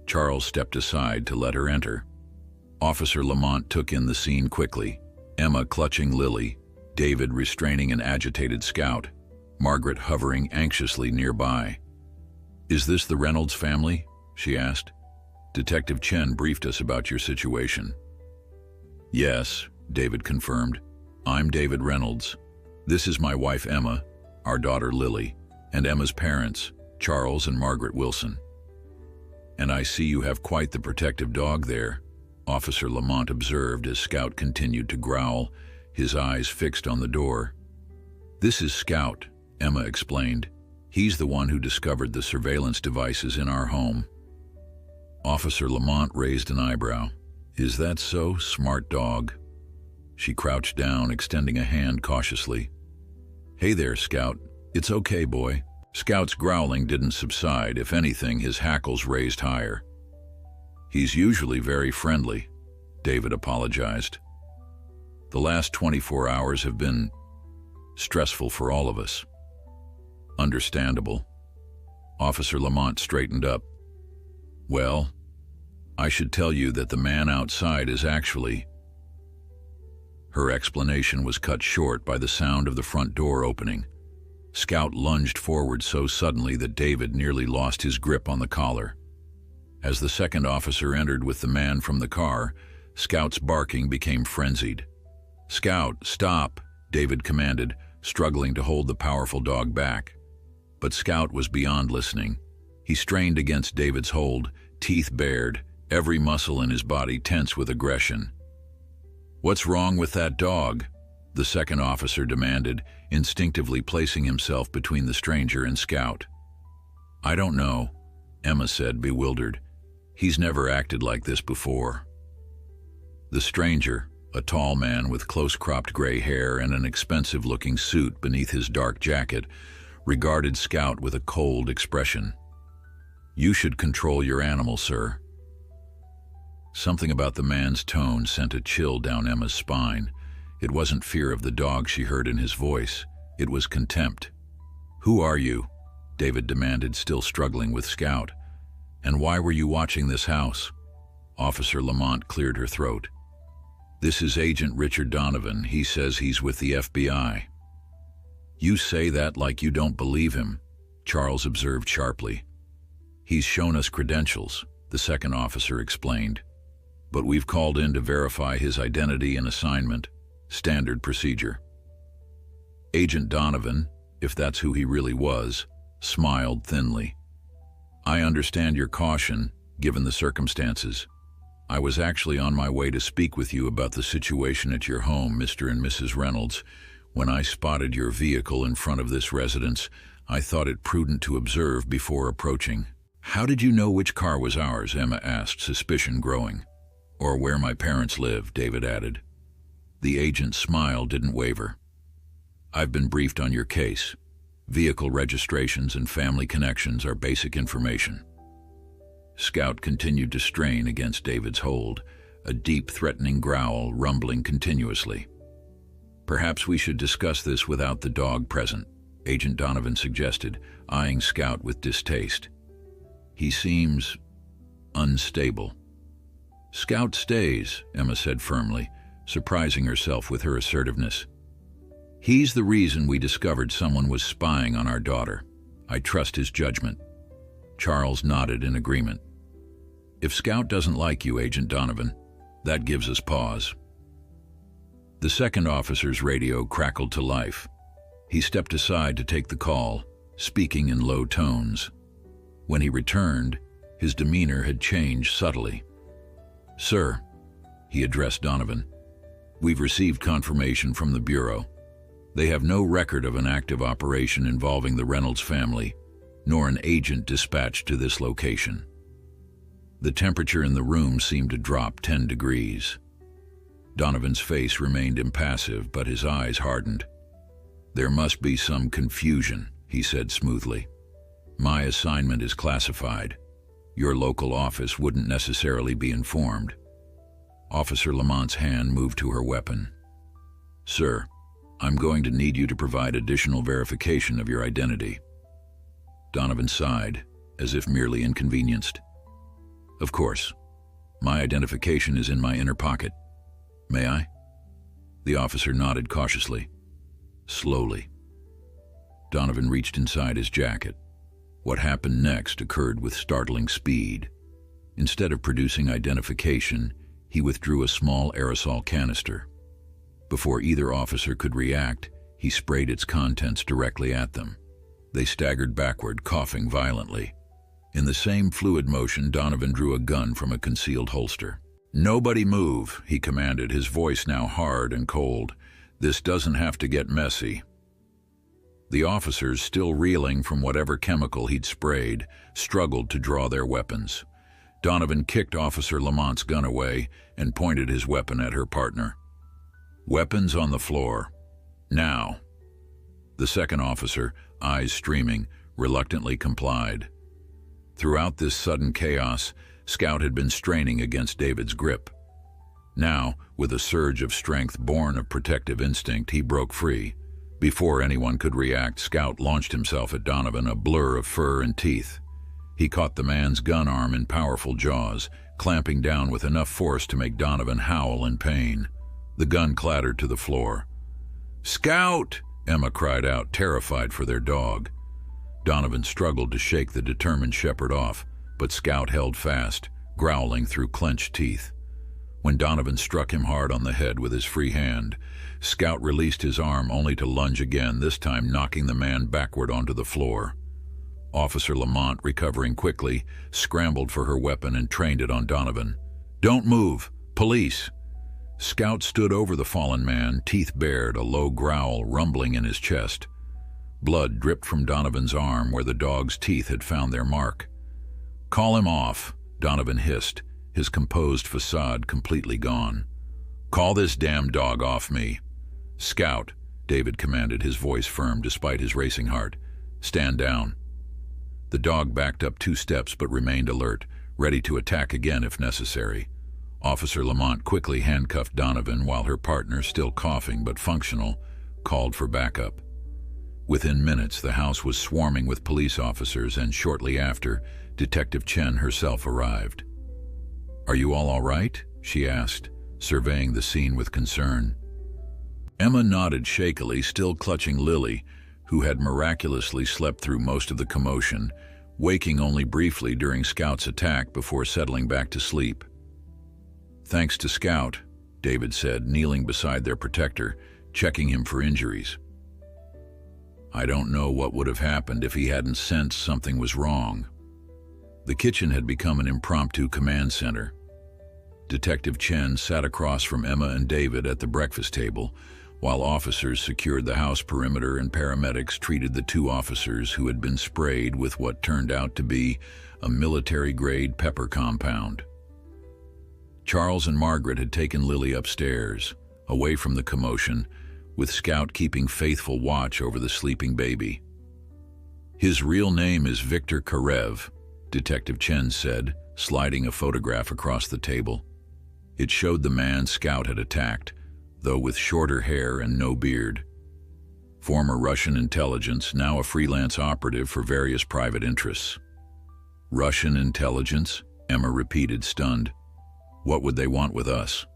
Charles stepped aside to let her enter. Officer Lamont took in the scene quickly. Emma clutching Lily, David restraining an agitated Scout, Margaret hovering anxiously nearby. "Is this the Reynolds family?" she asked. "Detective Chen briefed us about your situation." "Yes," David confirmed. "I'm David Reynolds. This is my wife Emma, our daughter Lily, and Emma's parents, Charles and Margaret Wilson." "And I see you have quite the protective dog there," Officer Lamont observed as Scout continued to growl, his eyes fixed on the door. "This is Scout," Emma explained. "He's the one who discovered the surveillance devices in our home." Officer Lamont raised an eyebrow. "Is that so, smart dog?" She crouched down, extending a hand cautiously. "Hey there, Scout. It's okay, boy." Scout's growling didn't subside. If anything, his hackles raised higher. "He's usually very friendly," David apologized. "The last 24 hours have been stressful for all of us." "Understandable." Officer Lamont straightened up. "Well, I should tell you that the man outside is actually—" Her explanation was cut short by the sound of the front door opening. Scout lunged forward so suddenly that David nearly lost his grip on the collar. As the second officer entered with the man from the car, Scout's barking became frenzied. "Scout, stop," David commanded, struggling to hold the powerful dog back. But Scout was beyond listening. He strained against David's hold, teeth bared, every muscle in his body tense with aggression. "What's wrong with that dog?" the second officer demanded, instinctively placing himself between the stranger and Scout. "I don't know," Emma said, bewildered. "He's never acted like this before." The stranger, a tall man with close-cropped gray hair and an expensive-looking suit beneath his dark jacket, regarded Scout with a cold expression. "You should control your animal, sir." Something about the man's tone sent a chill down Emma's spine. It wasn't fear of the dog she heard in his voice. It was contempt. "Who are you?" David demanded, still struggling with Scout. "And why were you watching this house?" Officer Lamont cleared her throat. "This is Agent Richard Donovan. He says he's with the FBI." "You say that like you don't believe him," Charles observed sharply. "He's shown us credentials," the second officer explained. "But we've called in to verify his identity and assignment. Standard procedure." Agent Donovan, if that's who he really was, smiled thinly. "I understand your caution, given the circumstances. I was actually on my way to speak with you about the situation at your home, Mr. and Mrs. Reynolds. When I spotted your vehicle in front of this residence, I thought it prudent to observe before approaching." "How did you know which car was ours?" Emma asked, suspicion growing. "Or where my parents live," David added. The agent's smile didn't waver. "I've been briefed on your case. Vehicle registrations and family connections are basic information." Scout continued to strain against David's hold, a deep, threatening growl rumbling continuously. "Perhaps we should discuss this without the dog present," Agent Donovan suggested, eyeing Scout with distaste. "He seems unstable." "Scout stays," Emma said firmly, surprising herself with her assertiveness. "He's the reason we discovered someone was spying on our daughter. I trust his judgment." Charles nodded in agreement. "If Scout doesn't like you, Agent Donovan, that gives us pause." The second officer's radio crackled to life. He stepped aside to take the call, speaking in low tones. When he returned, his demeanor had changed subtly. "Sir," he addressed Donovan, "we've received confirmation from the Bureau. They have no record of an active operation involving the Reynolds family, nor an agent dispatched to this location." The temperature in the room seemed to drop 10 degrees. Donovan's face remained impassive, but his eyes hardened. "There must be some confusion," he said smoothly. "My assignment is classified. Your local office wouldn't necessarily be informed." Officer Lamont's hand moved to her weapon. "Sir, I'm going to need you to provide additional verification of your identity." Donovan sighed, as if merely inconvenienced. "Of course. My identification is in my inner pocket. May I?" The officer nodded cautiously. Slowly. Donovan reached inside his jacket. What happened next occurred with startling speed. Instead of producing identification, he withdrew a small aerosol canister. Before either officer could react, he sprayed its contents directly at them. They staggered backward, coughing violently. In the same fluid motion, Donovan drew a gun from a concealed holster. "Nobody move," he commanded, his voice now hard and cold. "This doesn't have to get messy." The officers, still reeling from whatever chemical he'd sprayed, struggled to draw their weapons. Donovan kicked Officer Lamont's gun away and pointed his weapon at her partner. "Weapons on the floor. Now." The second officer, eyes streaming, reluctantly complied. Throughout this sudden chaos, Scout had been straining against David's grip. Now, with a surge of strength born of protective instinct, he broke free. Before anyone could react, Scout launched himself at Donovan, a blur of fur and teeth. He caught the man's gun arm in powerful jaws, clamping down with enough force to make Donovan howl in pain. The gun clattered to the floor. "Scout!" Emma cried out, terrified for their dog. Donovan struggled to shake the determined shepherd off, but Scout held fast, growling through clenched teeth. When Donovan struck him hard on the head with his free hand, Scout released his arm only to lunge again, this time knocking the man backward onto the floor. Officer Lamont, recovering quickly, scrambled for her weapon and trained it on Donovan. "Don't move! Police!" Scout stood over the fallen man, teeth bared, a low growl rumbling in his chest. Blood dripped from Donovan's arm where the dog's teeth had found their mark. "Call him off," Donovan hissed, his composed facade completely gone. "Call this damn dog off me." "Scout," David commanded, his voice firm despite his racing heart. "Stand down." The dog backed up 2 steps but remained alert, ready to attack again if necessary. Officer Lamont quickly handcuffed Donovan while her partner, still coughing but functional, called for backup. Within minutes, the house was swarming with police officers, and shortly after, Detective Chen herself arrived. "Are you all right?" she asked, surveying the scene with concern. Emma nodded shakily, still clutching Lily, who had miraculously slept through most of the commotion, waking only briefly during Scout's attack before settling back to sleep. "Thanks to Scout," David said, kneeling beside their protector, checking him for injuries. "I don't know what would have happened if he hadn't sensed something was wrong." The kitchen had become an impromptu command center. Detective Chen sat across from Emma and David at the breakfast table, while officers secured the house perimeter and paramedics treated the 2 officers who had been sprayed with what turned out to be a military-grade pepper compound. Charles and Margaret had taken Lily upstairs, away from the commotion, with Scout keeping faithful watch over the sleeping baby. "His real name is Victor Karev," Detective Chen said, sliding a photograph across the table. It showed the man Scout had attacked, though with shorter hair and no beard. Former Russian intelligence, now a freelance operative for various private interests. "Russian intelligence?" Emma repeated, stunned. "What would they want with us?"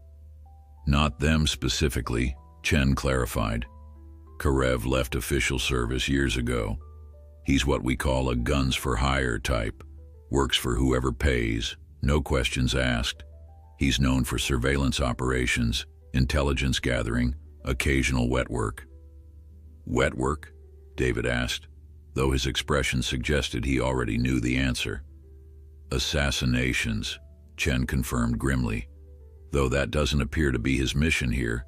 "Not them specifically," Chen clarified. "Karev left official service years ago. He's what we call a guns-for-hire type. Works for whoever pays, no questions asked. He's known for surveillance operations, intelligence gathering, occasional wet work." "Wet work?" David asked, though his expression suggested he already knew the answer. "Assassinations," Chen confirmed grimly. "Though that doesn't appear to be his mission here.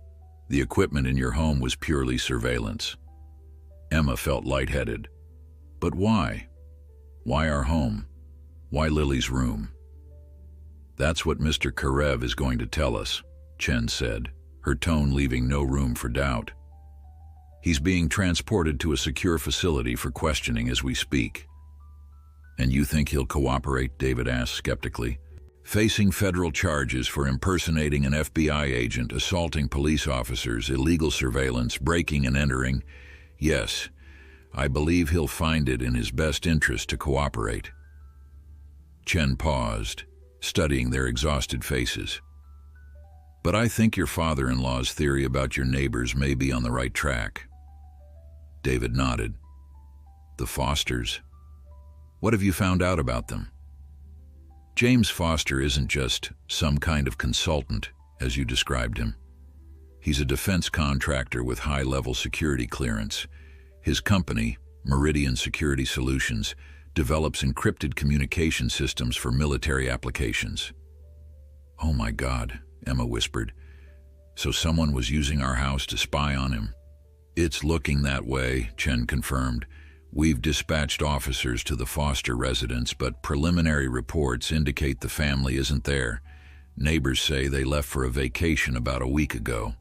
The equipment in your home was purely surveillance." Emma felt lightheaded. "But why? Why our home? Why Lily's room?" "That's what Mr. Karev is going to tell us," Chen said. her tone leaving no room for doubt. He's being transported to a secure facility for questioning as we speak. And you think he'll cooperate? David asked skeptically. Facing federal charges for impersonating an FBI agent, assaulting police officers, illegal surveillance, breaking and entering, yes, I believe he'll find it in his best interest to cooperate. Chen paused, studying their exhausted faces. But I think your father-in-law's theory about your neighbors may be on the right track. David nodded. The Fosters? What have you found out about them? James Foster isn't just some kind of consultant, as you described him. He's a defense contractor with high-level security clearance. His company, Meridian Security Solutions, develops encrypted communication systems for military applications. Oh my God, Emma whispered. So someone was using our house to spy on him? It's looking that way, Chen confirmed. We've dispatched officers to the Foster residence, but preliminary reports indicate the family isn't there. Neighbors say they left for a vacation about a week ago.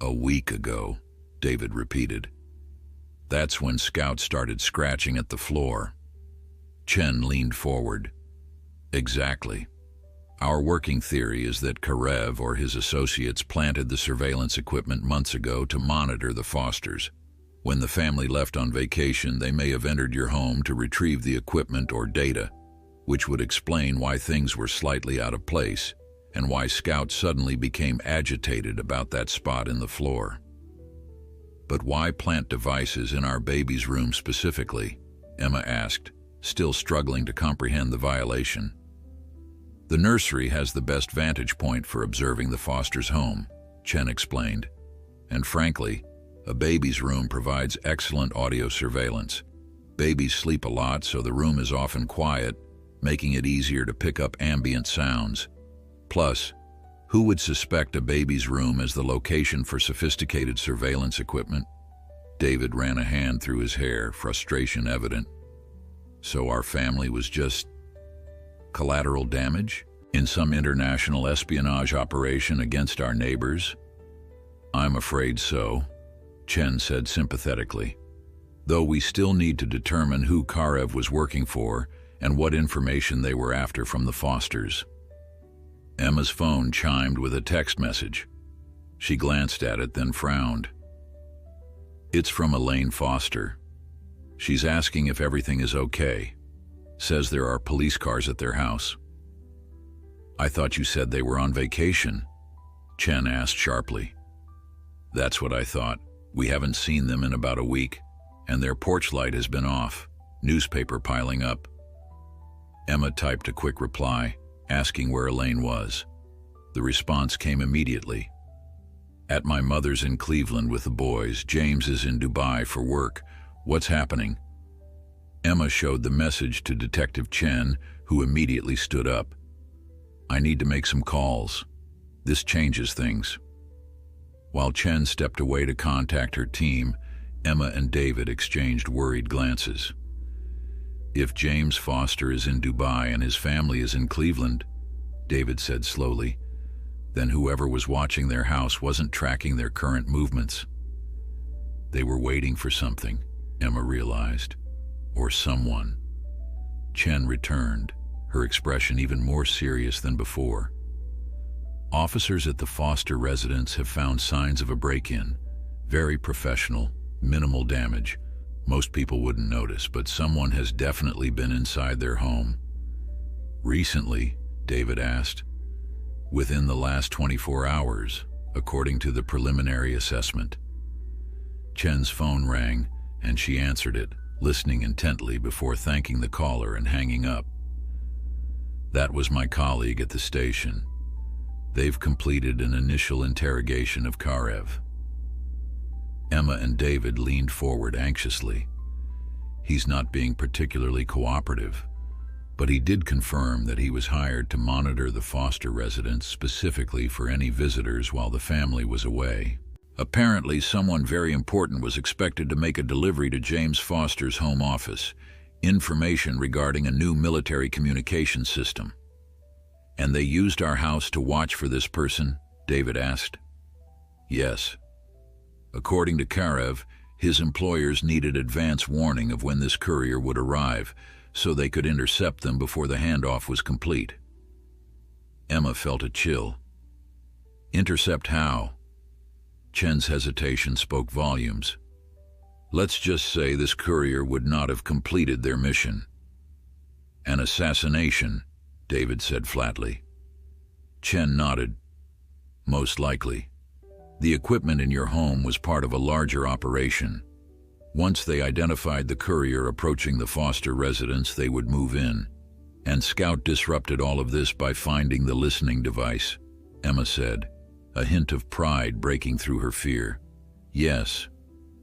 A week ago, David repeated. That's when scouts started scratching at the floor. Chen leaned forward. Exactly. Our working theory is that Karev or his associates planted the surveillance equipment months ago to monitor the Fosters. When the family left on vacation, they may have entered your home to retrieve the equipment or data, which would explain why things were slightly out of place and why scouts suddenly became agitated about that spot in the floor. But why plant devices in our baby's room specifically? Emma asked, still struggling to comprehend the violation. The nursery has the best vantage point for observing the Foster's home, Chen explained. And frankly, a baby's room provides excellent audio surveillance. Babies sleep a lot, so the room is often quiet, making it easier to pick up ambient sounds. Plus, who would suspect a baby's room as the location for sophisticated surveillance equipment? David ran a hand through his hair, frustration evident. So our family was just collateral damage in some international espionage operation against our neighbors? I'm afraid so, Chen said sympathetically, though we still need to determine who Karev was working for and what information they were after from the Fosters. Emma's phone chimed with a text message. She glanced at it, then frowned. It's from Elaine Foster. She's asking if everything is okay. Says there are police cars at their house. I thought you said they were on vacation, Chen asked sharply. That's what I thought. We haven't seen them in about a week, and their porch light has been off, newspaper piling up. Emma typed a quick reply, asking where Elaine was. The response came immediately. At my mother's in Cleveland with the boys. James is in Dubai for work. What's happening? Emma showed the message to Detective Chen, who immediately stood up. I need to make some calls. This changes things. While Chen stepped away to contact her team, Emma and David exchanged worried glances. If James Foster is in Dubai and his family is in Cleveland, David said slowly, then whoever was watching their house wasn't tracking their current movements. They were waiting for something, Emma realized, or someone. Chen returned, her expression even more serious than before. Officers at the Foster residence have found signs of a break-in. Very professional, minimal damage. Most people wouldn't notice, but someone has definitely been inside their home. Recently, David asked. Within the last 24 hours, according to the preliminary assessment. Chen's phone rang, and she answered it, listening intently before thanking the caller and hanging up. That was my colleague at the station. They've completed an initial interrogation of Karev. Emma and David leaned forward anxiously. He's not being particularly cooperative, but he did confirm that he was hired to monitor the Foster residence specifically for any visitors while the family was away. Apparently, someone very important was expected to make a delivery to James Foster's home office, information regarding a new military communication system. And they used our house to watch for this person? David asked. Yes. According to Karev, his employers needed advance warning of when this courier would arrive, so they could intercept them before the handoff was complete. Emma felt a chill. Intercept how? Chen's hesitation spoke volumes. Let's just say this courier would not have completed their mission. An assassination, David said flatly. Chen nodded. Most likely. The equipment in your home was part of a larger operation. Once they identified the courier approaching the Foster residence, they would move in. And Scout disrupted all of this by finding the listening device, Emma said, a hint of pride breaking through her fear. Yes.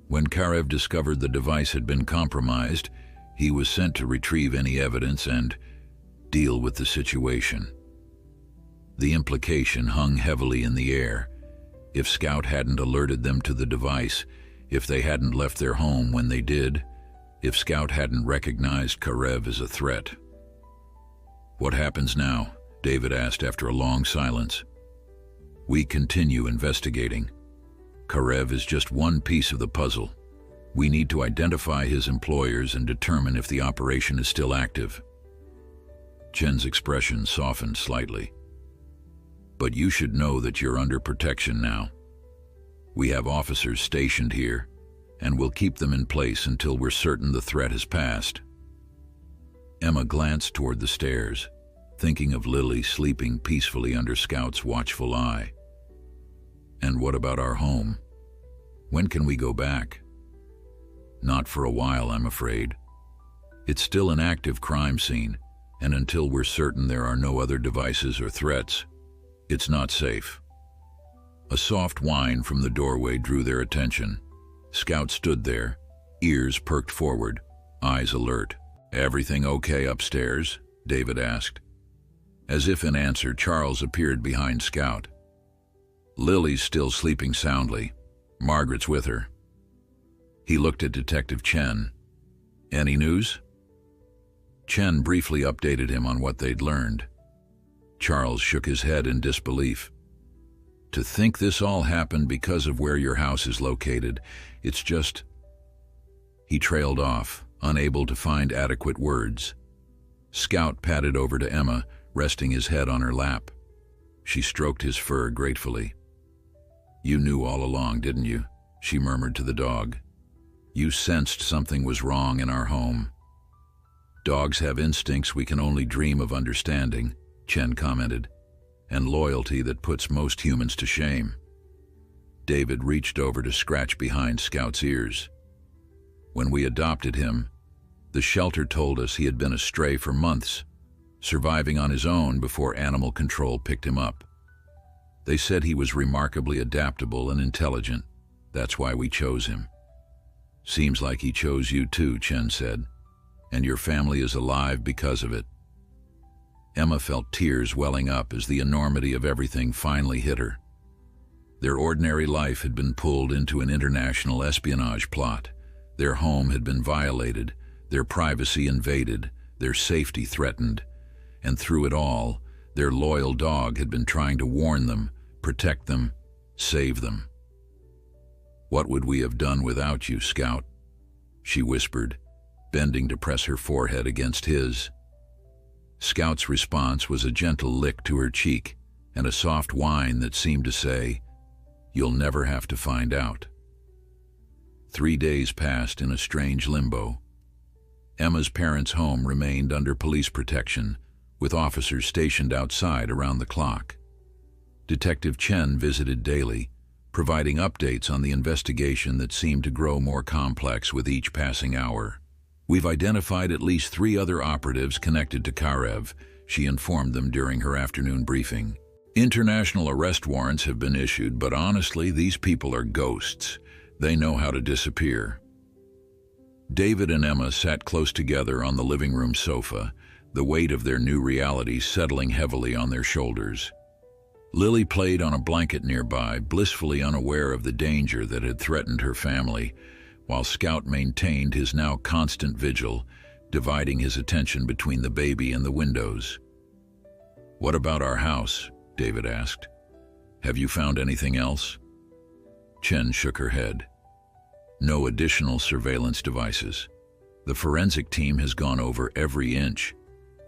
When Karev discovered the device had been compromised, he was sent to retrieve any evidence and deal with the situation. The implication hung heavily in the air. If Scout hadn't alerted them to the device, if they hadn't left their home when they did, if Scout hadn't recognized Karev as a threat. What happens now? David asked after a long silence. We continue investigating. Karev is just one piece of the puzzle. We need to identify his employers and determine if the operation is still active. Chen's expression softened slightly. But you should know that you're under protection now. We have officers stationed here, and we'll keep them in place until we're certain the threat has passed. Emma glanced toward the stairs, thinking of Lily sleeping peacefully under Scout's watchful eye. And what about our home? When can we go back? Not for a while, I'm afraid. It's still an active crime scene, and until we're certain there are no other devices or threats, it's not safe. A soft whine from the doorway drew their attention. Scout stood there, ears perked forward, eyes alert. Everything okay upstairs? David asked. As if in answer, Charles appeared behind Scout. Lily's still sleeping soundly. Margaret's with her. He looked at Detective Chen. Any news? Chen briefly updated him on what they'd learned. Charles shook his head in disbelief. To think this all happened because of where your house is located, it's just... He trailed off, unable to find adequate words. Scout padded over to Emma, resting his head on her lap. She stroked his fur gratefully. You knew all along, didn't you? She murmured to the dog. You sensed something was wrong in our home. Dogs have instincts we can only dream of understanding, Chen commented, and loyalty that puts most humans to shame. David reached over to scratch behind Scout's ears. When we adopted him, the shelter told us he had been a stray for months, surviving on his own before animal control picked him up. They said he was remarkably adaptable and intelligent. That's why we chose him. Seems like he chose you too, Chen said, and your family is alive because of it. Emma felt tears welling up as the enormity of everything finally hit her. Their ordinary life had been pulled into an international espionage plot. Their home had been violated, their privacy invaded, their safety threatened, and through it all, their loyal dog had been trying to warn them, protect them, save them. What would we have done without you, Scout? She whispered, bending to press her forehead against his. Scout's response was a gentle lick to her cheek and a soft whine that seemed to say, You'll never have to find out. 3 days passed in a strange limbo. Emma's parents' home remained under police protection, with officers stationed outside around the clock. Detective Chen visited daily, providing updates on the investigation that seemed to grow more complex with each passing hour. We've identified at least 3 other operatives connected to Karev, she informed them during her afternoon briefing. International arrest warrants have been issued, but honestly, these people are ghosts. They know how to disappear. David and Emma sat close together on the living room sofa, the weight of their new reality settling heavily on their shoulders. Lily played on a blanket nearby, blissfully unaware of the danger that had threatened her family, while Scout maintained his now constant vigil, dividing his attention between the baby and the windows. What about our house? David asked. Have you found anything else? Chen shook her head. No additional surveillance devices. The forensic team has gone over every inch.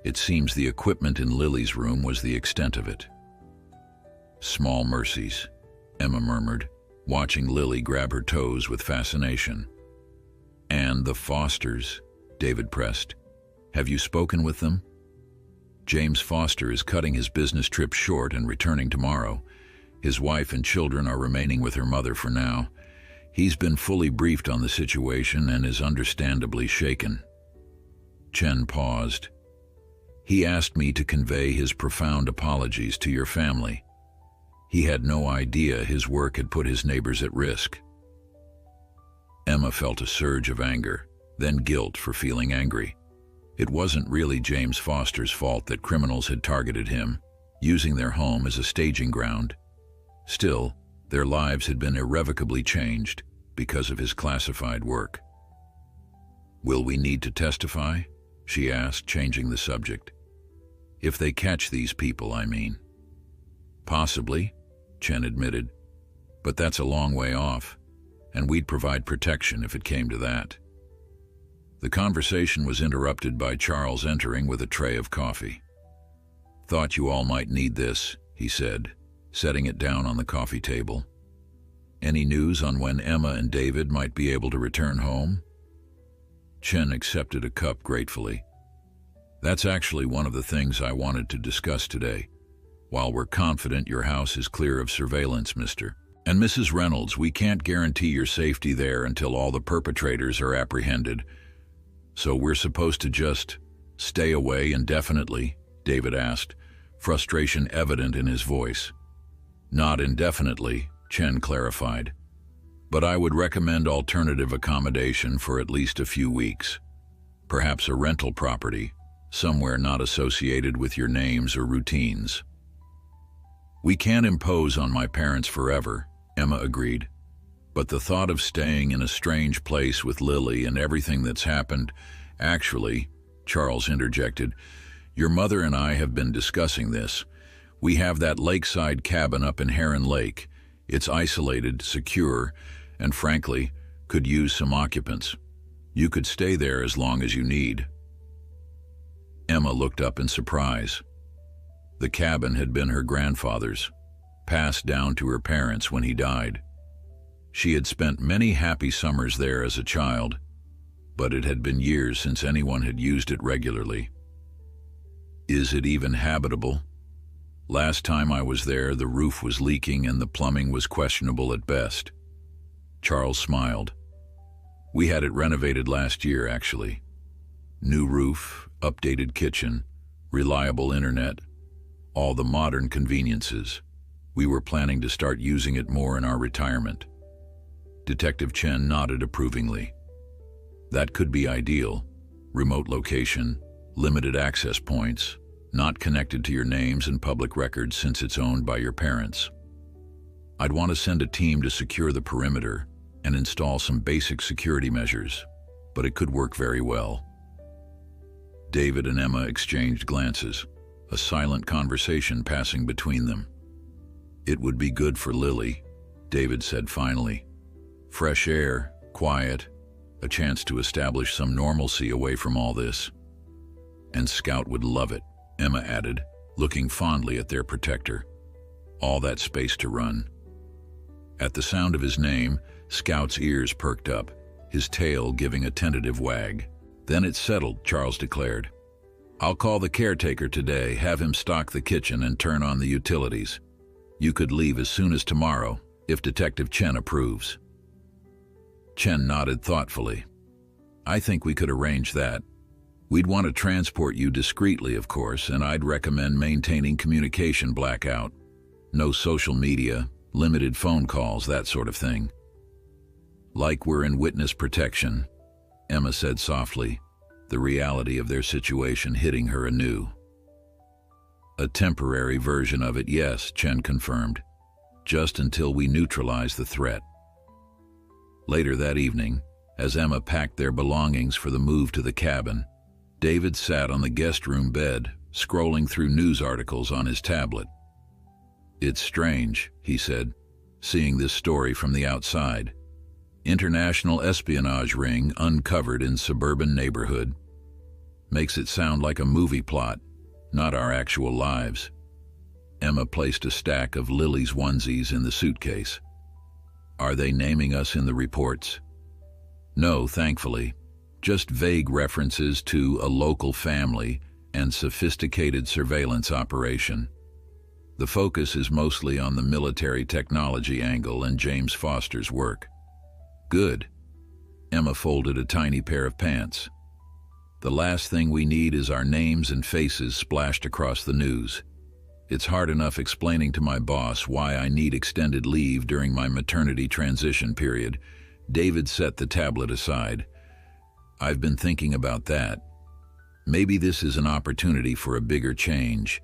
It seems the equipment in Lily's room was the extent of it. Small mercies, Emma murmured, watching Lily grab her toes with fascination. And the Fosters, David pressed. Have you spoken with them? James Foster is cutting his business trip short and returning tomorrow. His wife and children are remaining with her mother for now. He's been fully briefed on the situation and is understandably shaken. Chen paused. He asked me to convey his profound apologies to your family. He had no idea his work had put his neighbors at risk. Emma felt a surge of anger, then guilt for feeling angry. It wasn't really James Foster's fault that criminals had targeted him, using their home as a staging ground. Still, their lives had been irrevocably changed because of his classified work. Will we need to testify? She asked, changing the subject. If they catch these people, I mean. Possibly, Chen admitted, but that's a long way off, and we'd provide protection if it came to that. The conversation was interrupted by Charles entering with a tray of coffee. Thought you all might need this, he said, setting it down on the coffee table. Any news on when Emma and David might be able to return home? Chen accepted a cup gratefully. That's actually one of the things I wanted to discuss today. While we're confident your house is clear of surveillance, Mr. and Mrs. Reynolds, we can't guarantee your safety there until all the perpetrators are apprehended. So we're supposed to just stay away indefinitely? David asked, frustration evident in his voice. Not indefinitely, Chen clarified, but I would recommend alternative accommodation for at least a few weeks. Perhaps a rental property, somewhere not associated with your names or routines. We can't impose on my parents forever, Emma agreed, but the thought of staying in a strange place with Lily and everything that's happened, actually, Charles interjected, your mother and I have been discussing this. We have that lakeside cabin up in Heron Lake. It's isolated, secure, and frankly, could use some occupants. You could stay there as long as you need. Emma looked up in surprise. The cabin had been her grandfather's, passed down to her parents when he died. She had spent many happy summers there as a child, but it had been years since anyone had used it regularly. Is it even habitable? Last time I was there, the roof was leaking and the plumbing was questionable at best. Charles smiled. We had it renovated last year, actually. New roof, updated kitchen, reliable internet, all the modern conveniences. We were planning to start using it more in our retirement. Detective Chen nodded approvingly. That could be ideal. Remote location, limited access points, not connected to your names and public records since it's owned by your parents. I'd want to send a team to secure the perimeter and install some basic security measures, but it could work very well. David and Emma exchanged glances, a silent conversation passing between them. It would be good for Lily, David said finally. Fresh air, quiet, a chance to establish some normalcy away from all this. And Scout would love it, Emma added, looking fondly at their protector. All that space to run. At the sound of his name, Scout's ears perked up, his tail giving a tentative wag. Then it settled, Charles declared. I'll call the caretaker today, have him stock the kitchen and turn on the utilities. You could leave as soon as tomorrow, if Detective Chen approves. Chen nodded thoughtfully. I think we could arrange that. We'd want to transport you discreetly, of course, and I'd recommend maintaining communication blackout. No social media, limited phone calls, that sort of thing. Like we're in witness protection, Emma said softly, the reality of their situation hitting her anew. A temporary version of it, yes, Chen confirmed, just until we neutralize the threat. Later that evening, as Emma packed their belongings for the move to the cabin, David sat on the guest room bed, scrolling through news articles on his tablet. It's strange, he said, seeing this story from the outside. International espionage ring uncovered in suburban neighborhood. Makes it sound like a movie plot, not our actual lives. Emma placed a stack of Lily's onesies in the suitcase. Are they naming us in the reports? No, thankfully. Just vague references to a local family and sophisticated surveillance operation. The focus is mostly on the military technology angle and James Foster's work. Good. Emma folded a tiny pair of pants. The last thing we need is our names and faces splashed across the news. It's hard enough explaining to my boss why I need extended leave during my maternity transition period. David set the tablet aside. I've been thinking about that. Maybe this is an opportunity for a bigger change.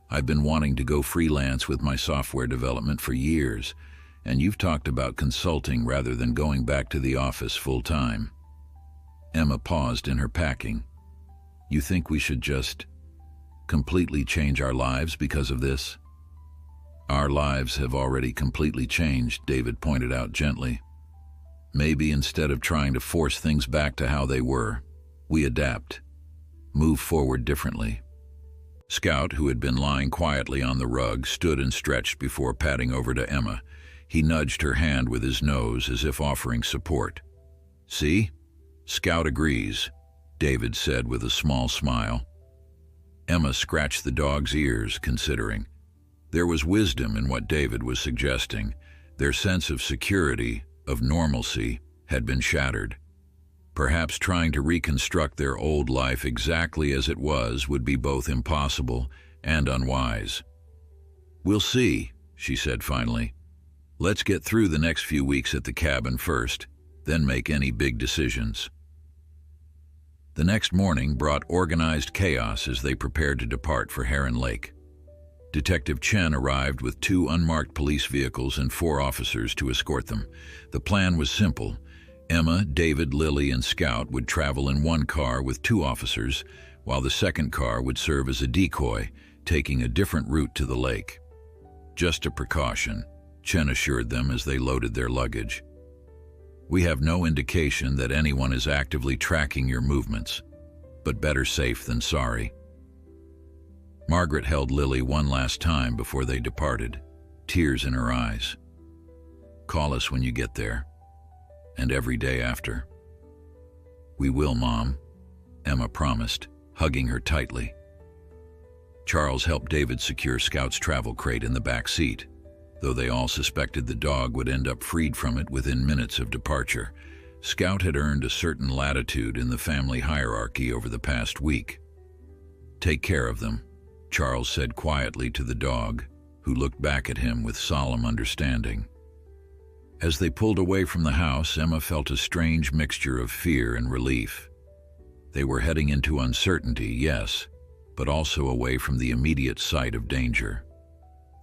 I've been wanting to go freelance with my software development for years, and you've talked about consulting rather than going back to the office full-time. Emma paused in her packing. You think we should just completely change our lives because of this? Our lives have already completely changed, David pointed out gently. Maybe instead of trying to force things back to how they were, we adapt, move forward differently. Scout, who had been lying quietly on the rug, stood and stretched before padding over to Emma. He nudged her hand with his nose as if offering support. See? Scout agrees, David said with a small smile. Emma scratched the dog's ears, considering. There was wisdom in what David was suggesting. Their sense of security, of normalcy, had been shattered. Perhaps trying to reconstruct their old life exactly as it was would be both impossible and unwise. We'll see, she said finally. Let's get through the next few weeks at the cabin first, then make any big decisions. The next morning brought organized chaos as they prepared to depart for Heron Lake. Detective Chen arrived with 2 unmarked police vehicles and 4 officers to escort them. The plan was simple. Emma, David, Lily, and Scout would travel in one car with 2 officers, while the second car would serve as a decoy, taking a different route to the lake. Just a precaution, Chen assured them as they loaded their luggage. We have no indication that anyone is actively tracking your movements, but better safe than sorry. Margaret held Lily one last time before they departed, tears in her eyes. Call us when you get there, and every day after. We will, Mom, Emma promised, hugging her tightly. Charles helped David secure Scout's travel crate in the back seat, though they all suspected the dog would end up freed from it within minutes of departure. Scout had earned a certain latitude in the family hierarchy over the past week. Take care of them, Charles said quietly to the dog, who looked back at him with solemn understanding. As they pulled away from the house, Emma felt a strange mixture of fear and relief. They were heading into uncertainty, yes, but also away from the immediate sight of danger.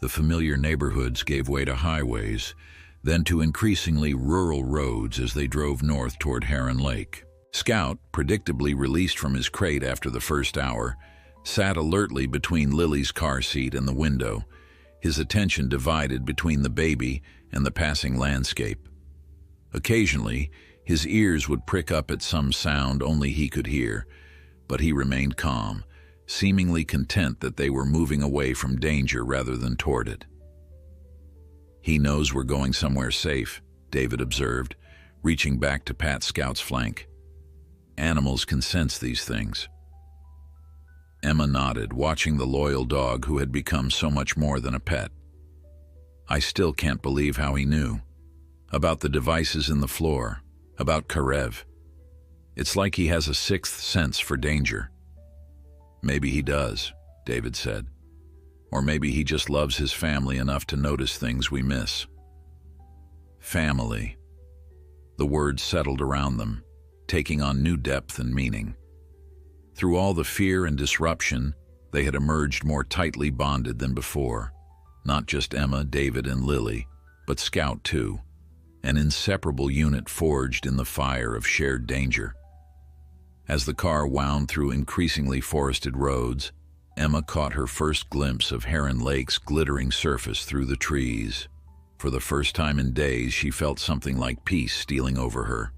The familiar neighborhoods gave way to highways, then to increasingly rural roads as they drove north toward Heron Lake. Scout, predictably released from his crate after the first hour, sat alertly between Lily's car seat and the window, his attention divided between the baby and the passing landscape. Occasionally, his ears would prick up at some sound only he could hear, but he remained calm, seemingly content that they were moving away from danger rather than toward it. He knows we're going somewhere safe, David observed, reaching back to pat Scout's flank. Animals can sense these things. Emma nodded, watching the loyal dog who had become so much more than a pet. I still can't believe how he knew. About the devices in the floor, about Karev. It's like he has a sixth sense for danger. Maybe he does, David said. Or maybe he just loves his family enough to notice things we miss. Family. The words settled around them, taking on new depth and meaning. Through all the fear and disruption, they had emerged more tightly bonded than before. Not just Emma, David, and Lily, but Scout too. An inseparable unit forged in the fire of shared danger. As the car wound through increasingly forested roads, Emma caught her first glimpse of Heron Lake's glittering surface through the trees. For the first time in days, she felt something like peace stealing over her.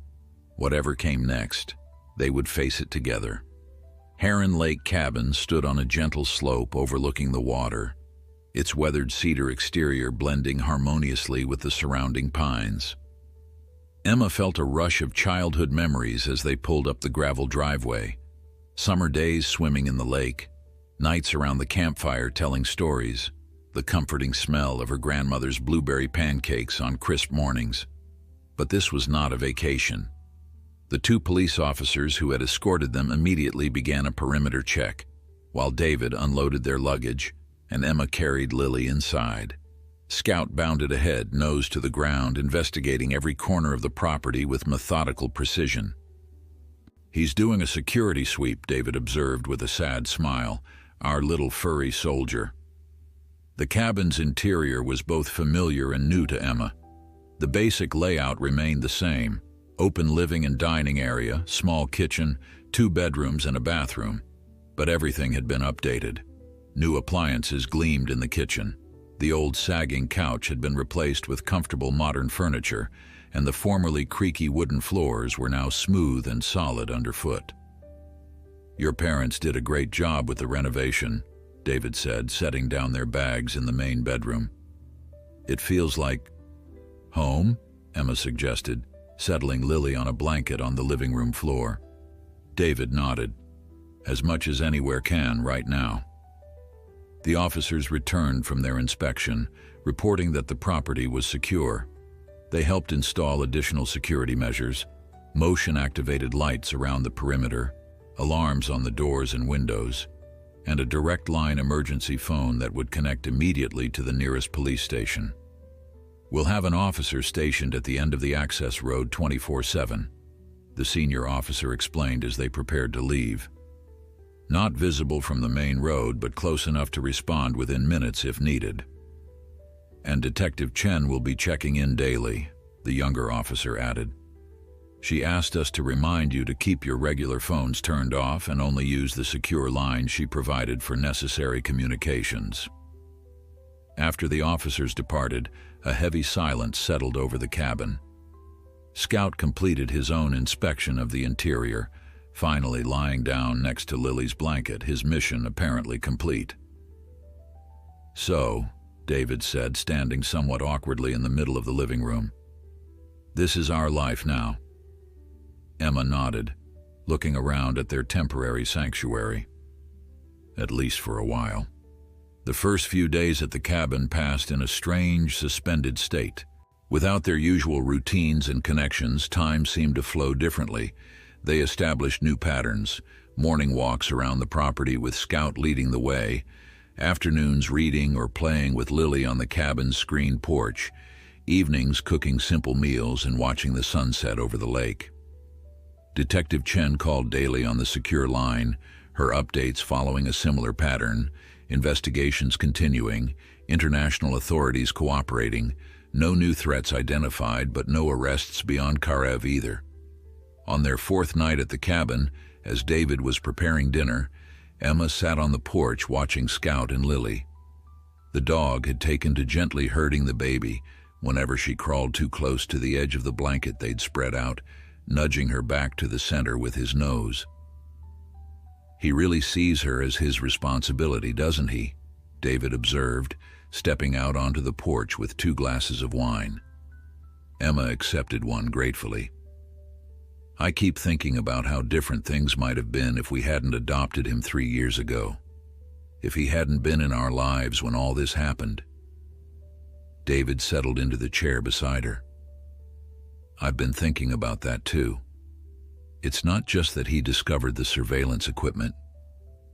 Whatever came next, they would face it together. Heron Lake Cabin stood on a gentle slope overlooking the water, its weathered cedar exterior blending harmoniously with the surrounding pines. Emma felt a rush of childhood memories as they pulled up the gravel driveway. Summer days swimming in the lake, nights around the campfire telling stories, the comforting smell of her grandmother's blueberry pancakes on crisp mornings. But this was not a vacation. The two police officers who had escorted them immediately began a perimeter check, while David unloaded their luggage and Emma carried Lily inside. Scout bounded ahead, nose to the ground, investigating every corner of the property with methodical precision. "He's doing a security sweep," David observed with a sad smile, "our little furry soldier." The cabin's interior was both familiar and new to Emma. The basic layout remained the same: open living and dining area, small kitchen, 2 bedrooms and a bathroom. But everything had been updated. New appliances gleamed in the kitchen. The old sagging couch had been replaced with comfortable modern furniture, and the formerly creaky wooden floors were now smooth and solid underfoot. "Your parents did a great job with the renovation," David said, setting down their bags in the main bedroom. "It feels like home," Emma suggested, settling Lily on a blanket on the living room floor. David nodded. "As much as anywhere can right now." The officers returned from their inspection, reporting that the property was secure. They helped install additional security measures: motion-activated lights around the perimeter, alarms on the doors and windows, and a direct line emergency phone that would connect immediately to the nearest police station. "We'll have an officer stationed at the end of the access road 24/7, the senior officer explained as they prepared to leave. "Not visible from the main road, but close enough to respond within minutes if needed. And Detective Chen will be checking in daily," the younger officer added. "She asked us to remind you to keep your regular phones turned off and only use the secure line she provided for necessary communications." After the officers departed, a heavy silence settled over the cabin. Scout completed his own inspection of the interior, finally lying down next to Lily's blanket, his mission apparently complete. "So," David said, standing somewhat awkwardly in the middle of the living room, "this is our life now." Emma nodded, looking around at their temporary sanctuary. "At least for a while." The first few days at the cabin passed in a strange, suspended state. Without their usual routines and connections, time seemed to flow differently. They established new patterns: morning walks around the property with Scout leading the way, afternoons reading or playing with Lily on the cabin's screened porch, evenings cooking simple meals and watching the sunset over the lake. Detective Chen called daily on the secure line, her updates following a similar pattern, investigations continuing, international authorities cooperating, no new threats identified, but no arrests beyond Karev either. On their 4th night at the cabin, as David was preparing dinner, Emma sat on the porch watching Scout and Lily. The dog had taken to gently herding the baby whenever she crawled too close to the edge of the blanket they'd spread out, nudging her back to the center with his nose. "He really sees her as his responsibility, doesn't he?" David observed, stepping out onto the porch with 2 glasses of wine. Emma accepted one gratefully. "I keep thinking about how different things might have been if we hadn't adopted him 3 years ago. If he hadn't been in our lives when all this happened." David settled into the chair beside her. "I've been thinking about that too. It's not just that he discovered the surveillance equipment.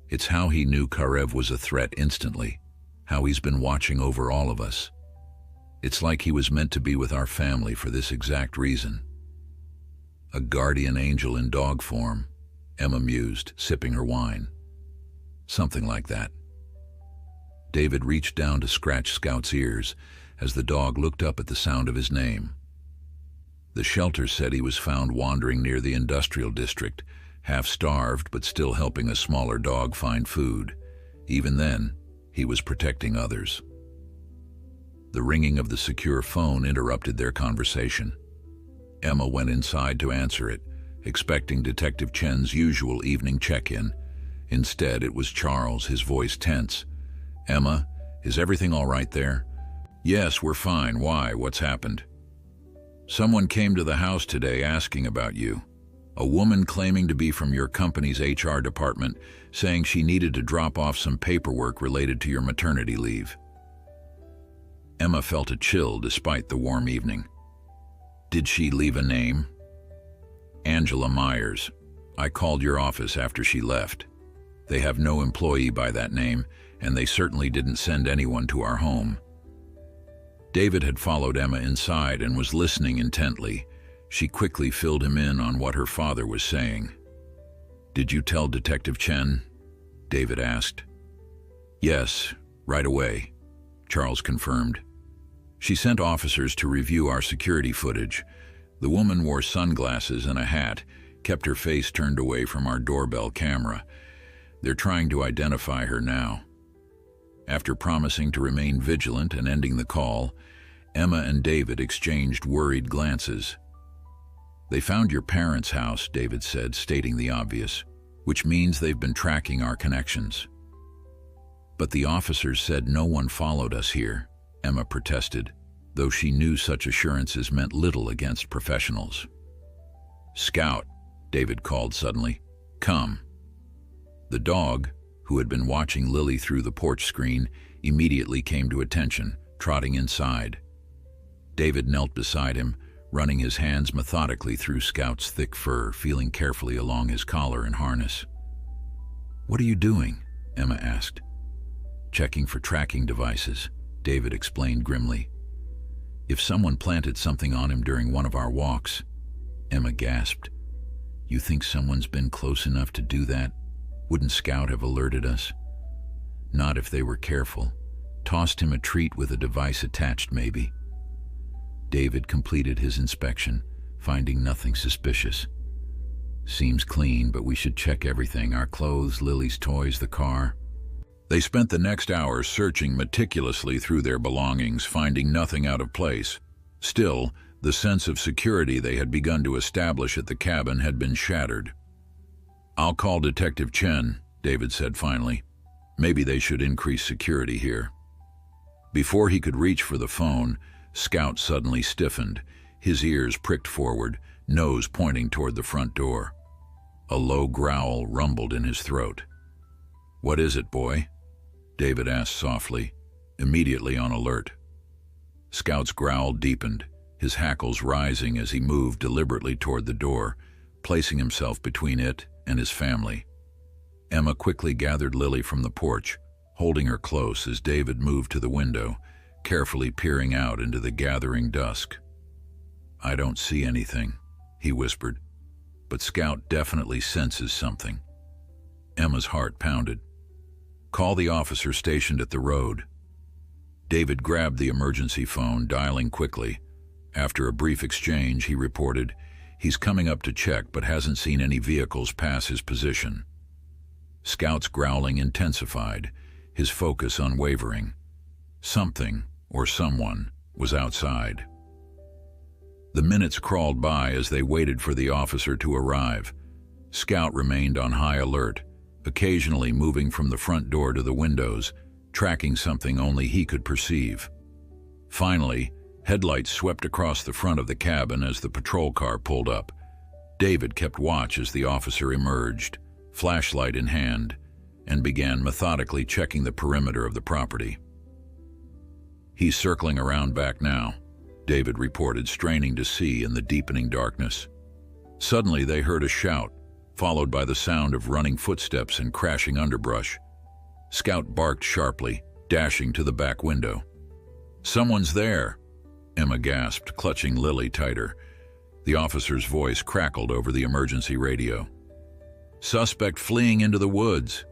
It's how he knew Karev was a threat instantly, how he's been watching over all of us. It's like he was meant to be with our family for this exact reason. A guardian angel in dog form," Emma mused, sipping her wine. "Something like that." David reached down to scratch Scout's ears as the dog looked up at the sound of his name. The shelter said he was found wandering near the industrial district, half-starved but still helping a smaller dog find food. Even then, he was protecting others. The ringing of the secure phone interrupted their conversation. Emma went inside to answer it, expecting Detective Chen's usual evening check-in. Instead, it was Charles, his voice tense. "Emma, is everything all right there?" "Yes, we're fine. Why? What's happened?" "Someone came to the house today asking about you. A woman claiming to be from your company's HR department, saying she needed to drop off some paperwork related to your maternity leave." Emma felt a chill despite the warm evening. "Did she leave a name?" "Angela Myers. I called your office after she left. They have no employee by that name, and they certainly didn't send anyone to our home." David had followed Emma inside and was listening intently. She quickly filled him in on what her father was saying. "Did you tell Detective Chen?" David asked. "Yes, right away," Charles confirmed. "She sent officers to review our security footage. The woman wore sunglasses and a hat, kept her face turned away from our doorbell camera. They're trying to identify her now." After promising to remain vigilant and ending the call, Emma and David exchanged worried glances. "They found your parents' house," David said, stating the obvious, "which means they've been tracking our connections." "But the officers said no one followed us here," Emma protested, though she knew such assurances meant little against professionals. "Scout," David called suddenly, "come." The dog, who had been watching Lily through the porch screen, immediately came to attention, trotting inside. David knelt beside him, running his hands methodically through Scout's thick fur, feeling carefully along his collar and harness. "What are you doing?" Emma asked. "Checking for tracking devices," David explained grimly. "If someone planted something on him during one of our walks." Emma gasped. "You think someone's been close enough to do that? Wouldn't Scout have alerted us?" "Not if they were careful. Tossed him a treat with a device attached, maybe." David completed his inspection, finding nothing suspicious. "Seems clean, but we should check everything, our clothes, Lily's toys, the car." They spent the next hour searching meticulously through their belongings, finding nothing out of place. Still, the sense of security they had begun to establish at the cabin had been shattered. "I'll call Detective Chen," David said finally. "Maybe they should increase security here." Before he could reach for the phone, Scout suddenly stiffened, his ears pricked forward, nose pointing toward the front door. A low growl rumbled in his throat. "What is it, boy?" David asked softly, immediately on alert. Scout's growl deepened, his hackles rising as he moved deliberately toward the door, placing himself between it and his family. Emma quickly gathered Lily from the porch, holding her close as David moved to the window, carefully peering out into the gathering dusk. "I don't see anything," he whispered, "but Scout definitely senses something." Emma's heart pounded. "Call the officer stationed at the road." David grabbed the emergency phone, dialing quickly. After a brief exchange, he reported, "He's coming up to check but hasn't seen any vehicles pass his position." Scout's growling intensified, his focus unwavering. Something, or someone, was outside. The minutes crawled by as they waited for the officer to arrive. Scout remained on high alert, occasionally moving from the front door to the windows, tracking something only he could perceive. Finally, headlights swept across the front of the cabin as the patrol car pulled up. David kept watch as the officer emerged, flashlight in hand, and began methodically checking the perimeter of the property. "He's circling around back now," David reported, straining to see in the deepening darkness. Suddenly they heard a shout, followed by the sound of running footsteps and crashing underbrush. Scout barked sharply, dashing to the back window. "Someone's there!" Emma gasped, clutching Lily tighter. The officer's voice crackled over the emergency radio. "Suspect fleeing into the woods.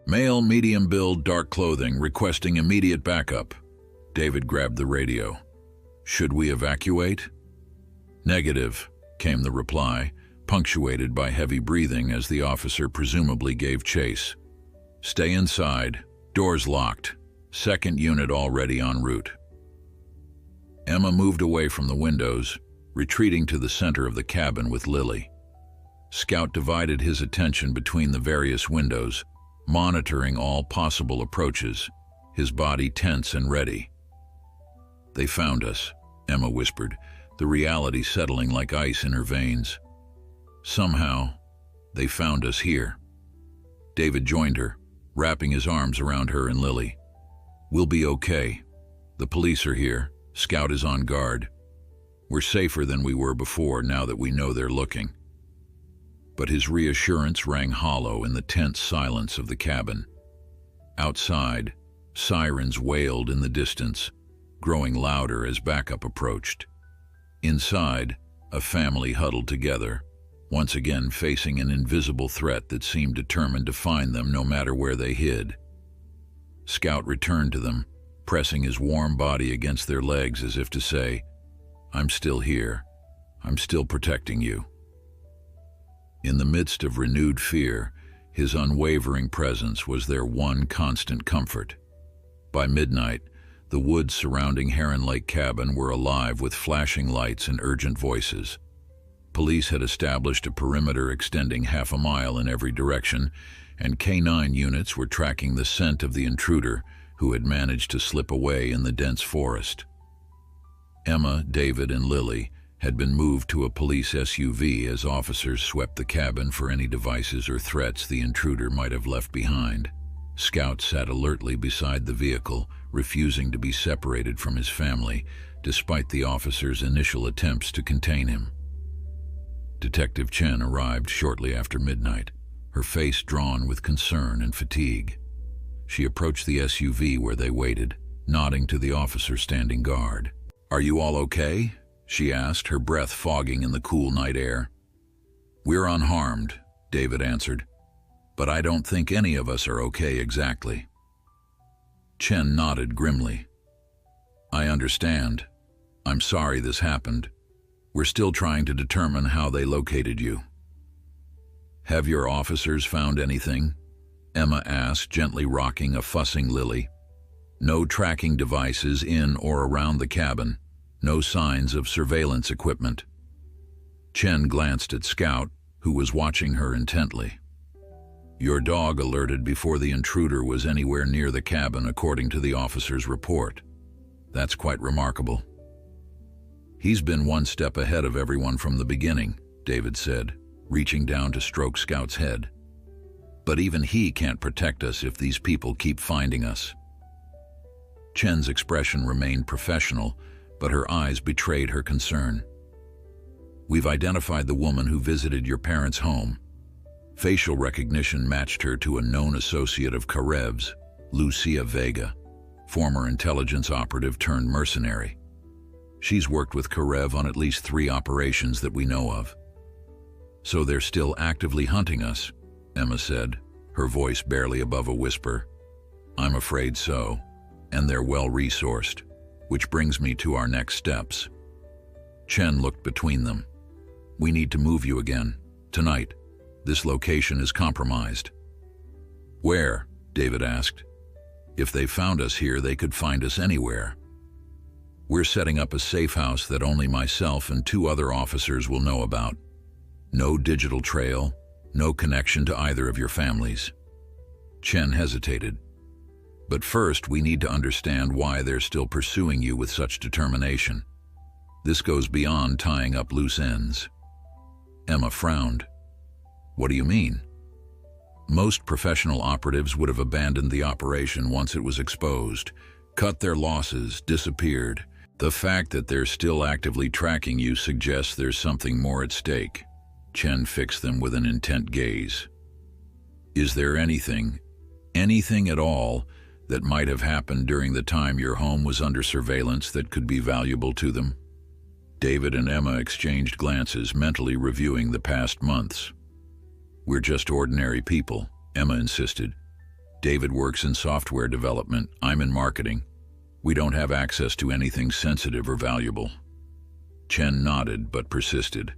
Male, medium build, dark clothing, requesting immediate backup." David grabbed the radio. "Should we evacuate?" "Negative," came the reply, punctuated by heavy breathing as the officer presumably gave chase. "Stay inside. Doors locked. Second unit already en route." Emma moved away from the windows, retreating to the center of the cabin with Lily. Scout divided his attention between the various windows, monitoring all possible approaches, his body tense and ready. "They found us," Emma whispered, the reality settling like ice in her veins. "Somehow, they found us here." David joined her, wrapping his arms around her and Lily. "We'll be okay. The police are here. Scout is on guard. We're safer than we were before now that we know they're looking." But his reassurance rang hollow in the tense silence of the cabin. Outside, sirens wailed in the distance, growing louder as backup approached. Inside, a family huddled together, once again facing an invisible threat that seemed determined to find them no matter where they hid. Scout returned to them, pressing his warm body against their legs as if to say, "I'm still here. I'm still protecting you." In the midst of renewed fear, his unwavering presence was their one constant comfort. By midnight, the woods surrounding Heron Lake cabin were alive with flashing lights and urgent voices. Police had established a perimeter extending half a mile in every direction, and K9 units were tracking the scent of the intruder who had managed to slip away in the dense forest. Emma, David, and Lily had been moved to a police SUV as officers swept the cabin for any devices or threats the intruder might have left behind. Scout sat alertly beside the vehicle, refusing to be separated from his family, despite the officers' initial attempts to contain him. Detective Chen arrived shortly after midnight, her face drawn with concern and fatigue. She approached the SUV where they waited, nodding to the officer standing guard. "Are you all okay?" she asked, her breath fogging in the cool night air. "We're unharmed," David answered, "but I don't think any of us are okay exactly." Chen nodded grimly. "I understand. I'm sorry this happened. We're still trying to determine how they located you." "Have your officers found anything?" Emma asked, gently rocking a fussing Lily. "No tracking devices in or around the cabin. No signs of surveillance equipment." Chen glanced at Scout, who was watching her intently. "Your dog alerted before the intruder was anywhere near the cabin, according to the officer's report. That's quite remarkable." "He's been one step ahead of everyone from the beginning," David said, reaching down to stroke Scout's head. "But even he can't protect us if these people keep finding us." Chen's expression remained professional, but her eyes betrayed her concern. "We've identified the woman who visited your parents' home. Facial recognition matched her to a known associate of Karev's, Lucia Vega, former intelligence operative turned mercenary. She's worked with Karev on at least 3 operations that we know of." "So they're still actively hunting us," Emma said, her voice barely above a whisper. "I'm afraid so, and they're well-resourced. Which brings me to our next steps." Chen looked between them. "We need to move you again. Tonight. This location is compromised." "Where?" David asked. "If they found us here, they could find us anywhere." "We're setting up a safe house that only myself and 2 other officers will know about. No digital trail, no connection to either of your families." Chen hesitated. "But first, we need to understand why they're still pursuing you with such determination. This goes beyond tying up loose ends." Emma frowned. "What do you mean?" "Most professional operatives would have abandoned the operation once it was exposed, cut their losses, disappeared. The fact that they're still actively tracking you suggests there's something more at stake." Chen fixed them with an intent gaze. "Is there anything at all, that might have happened during the time your home was under surveillance that could be valuable to them?" David and Emma exchanged glances, mentally reviewing the past months. "We're just ordinary people," Emma insisted. "David works in software development, I'm in marketing. We don't have access to anything sensitive or valuable." Chen nodded but persisted.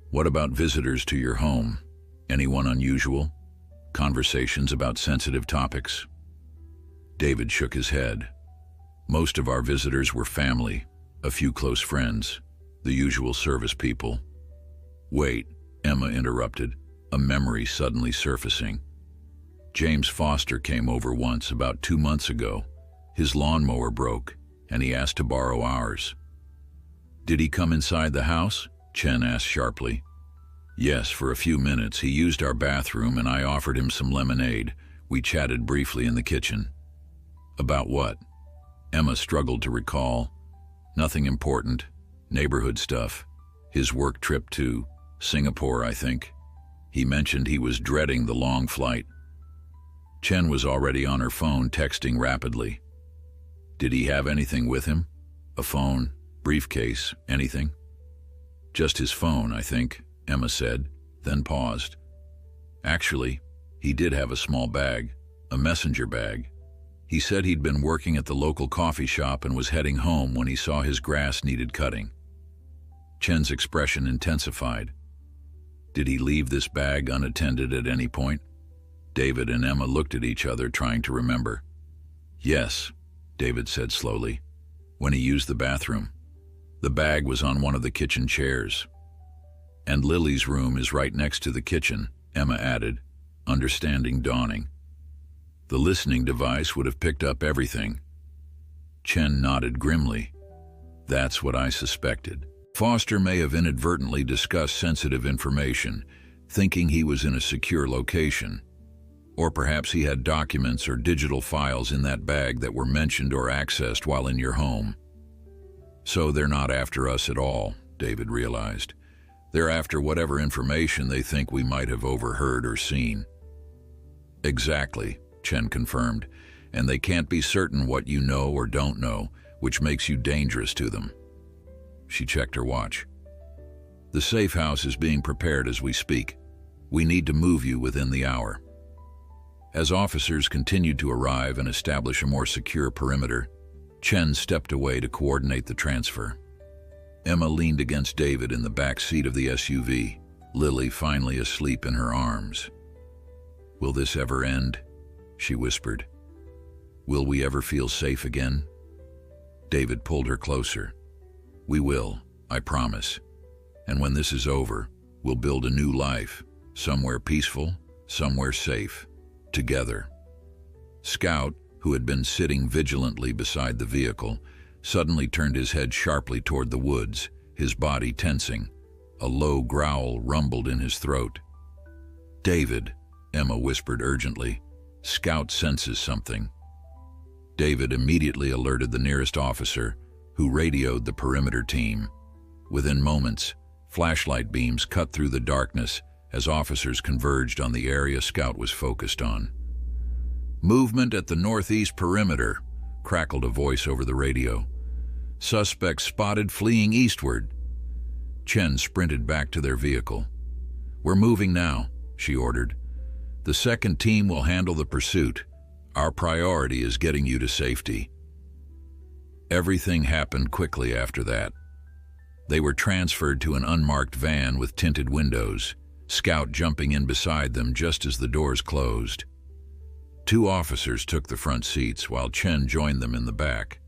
"What about visitors to your home? Anyone unusual? Conversations about sensitive topics?" David shook his head. "Most of our visitors were family, A few close friends, the usual service people. Wait, Emma interrupted, a memory suddenly surfacing. James Foster came over once about 2 months ago. His lawnmower broke, and he asked to borrow ours. Did he come inside the house? Chen asked sharply. Yes, for a few minutes. He used our bathroom and I offered him some lemonade. We chatted briefly in the kitchen. About what? Emma struggled to recall. Nothing important. Neighborhood stuff. His work trip to Singapore, I think. He mentioned he was dreading the long flight. Chen was already on her phone, texting rapidly. Did he have anything with him? A phone, briefcase, anything? Just his phone, I think, Emma said, then paused. Actually, he did have a small bag, a messenger bag. He said he'd been working at the local coffee shop and was heading home when he saw his grass needed cutting. Chen's expression intensified. Did he leave this bag unattended at any point? David and Emma looked at each other, trying to remember. Yes, David said slowly, when he used the bathroom. The bag was on one of the kitchen chairs. And Lily's room is right next to the kitchen, Emma added, understanding dawning. The listening device would have picked up everything. Chen nodded grimly. That's what I suspected. Foster may have inadvertently discussed sensitive information, thinking he was in a secure location. Or perhaps he had documents or digital files in that bag that were mentioned or accessed while in your home. So they're not after us at all, David realized. They're after whatever information they think we might have overheard or seen. Exactly, Chen confirmed, and they can't be certain what you know or don't know, which makes you dangerous to them. She checked her watch. The safe house is being prepared as we speak. We need to move you within the hour. As officers continued to arrive and establish a more secure perimeter, Chen stepped away to coordinate the transfer. Emma leaned against David in the back seat of the SUV, Lily finally asleep in her arms. Will this ever end? She whispered. Will we ever feel safe again? David pulled her closer. We will, I promise. And when this is over, we'll build a new life, somewhere peaceful, somewhere safe, together. Scout, who had been sitting vigilantly beside the vehicle, suddenly turned his head sharply toward the woods, his body tensing. A low growl rumbled in his throat. David, Emma whispered urgently. Scout senses something. David immediately alerted the nearest officer, who radioed the perimeter team. Within moments, flashlight beams cut through the darkness as officers converged on the area Scout was focused on. Movement at the northeast perimeter, crackled a voice over the radio. Suspects spotted fleeing eastward. Chen sprinted back to their vehicle. We're moving now, she ordered. The second team will handle the pursuit. Our priority is getting you to safety. Everything happened quickly after that. They were transferred to an unmarked van with tinted windows, Scout jumping in beside them just as the doors closed. 2 officers took the front seats while Chen joined them in the back.